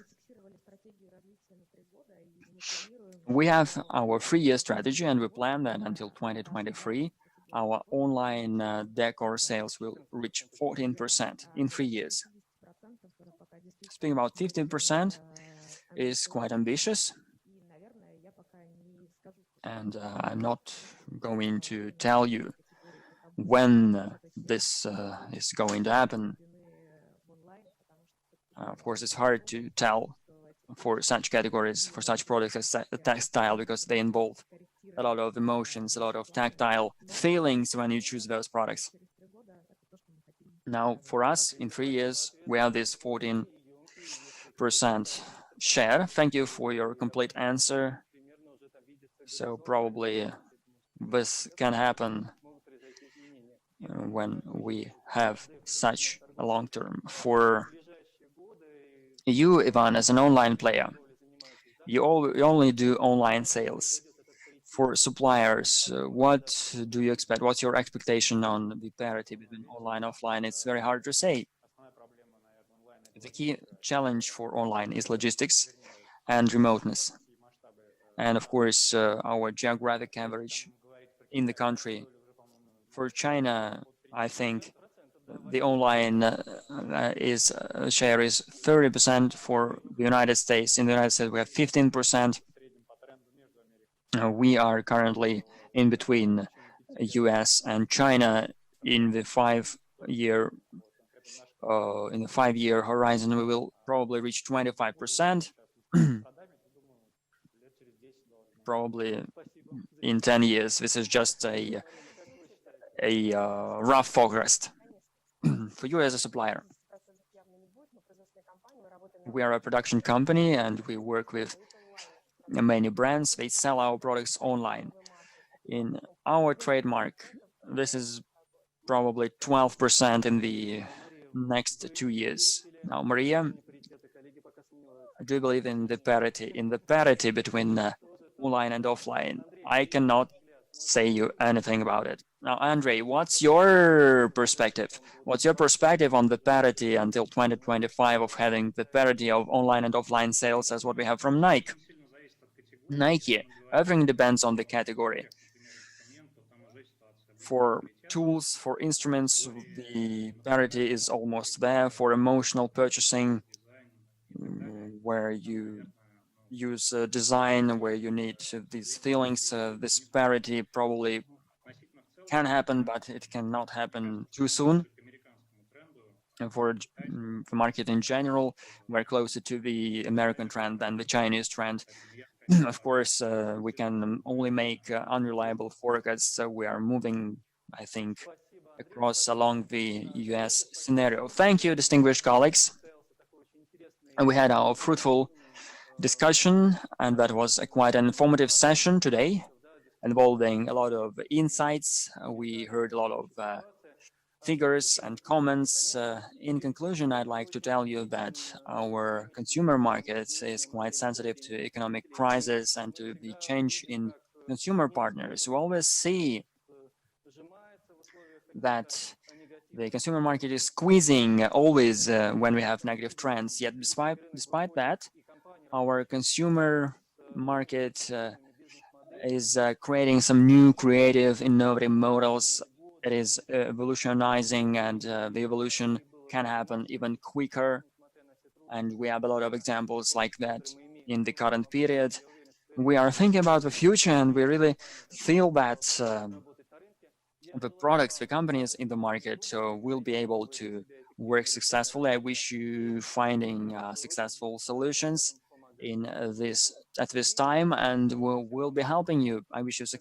We have our 3-year strategy, and we plan that until 2023, our online decor sales will reach 14% in 3 years. Speaking about 15% is quite ambitious. And I'm not going to tell you when this is going to happen. Of course, it's hard to tell for such categories, for such products as textile, because they involve a lot of emotions, a lot of tactile feelings when you choose those products. Now, for us, in 3 years, we have this 14% share. Thank you for your complete answer. So probably this can happen when we have such a long term. For you, Ivan, as an online player, you only do online sales. For suppliers, what do you expect? What's your expectation on the parity between online and offline? It's very hard to say. The key challenge for online is logistics and remoteness. And of course, our geographic coverage in the country. For China, I think the online share is 30%. For the United States, in the United States, we have 15%. We are currently in between US and China in the 5-year horizon. We will probably reach 25%. Probably in 10 years. This is just a rough forecast. For you as a supplier, we are a production company and we work with many brands. They sell our products online. In our trademark, this is probably 12% in the next 2 years. Now, Maria, I do believe in the parity between online and offline. I cannot say you anything about it. Now, Andrey, what's your perspective? What's your perspective on the parity until 2025 of having the parity of online and offline sales as what we have from Nike? Nike, everything depends on the category. For tools, for instruments, the parity is almost there. For emotional purchasing, where you use design, where you need these feelings, this parity probably can happen, but it cannot happen too soon. And for the market in general, we're closer to the American trend than the Chinese trend. Of course, we can only make unreliable forecasts. So we are moving, I think, across along the US scenario. Thank you, distinguished colleagues. And we had our fruitful discussion, and that was quite an informative session today, involving a lot of insights. We heard a lot of figures and comments. In conclusion, I'd like to tell you that our consumer market is quite sensitive to economic crisis and to the change in consumer partners. We always see that the consumer market is squeezing always when we have negative trends. Yet despite that, our consumer market is creating some new creative, innovative models. It is evolutionizing, and the evolution can happen even quicker. And we have a lot of examples like that in the current period. We are thinking about the future, and we really feel that the products, the companies in the market will be able to work successfully. I wish you finding successful solutions in at this time, and we'll be helping you. I wish you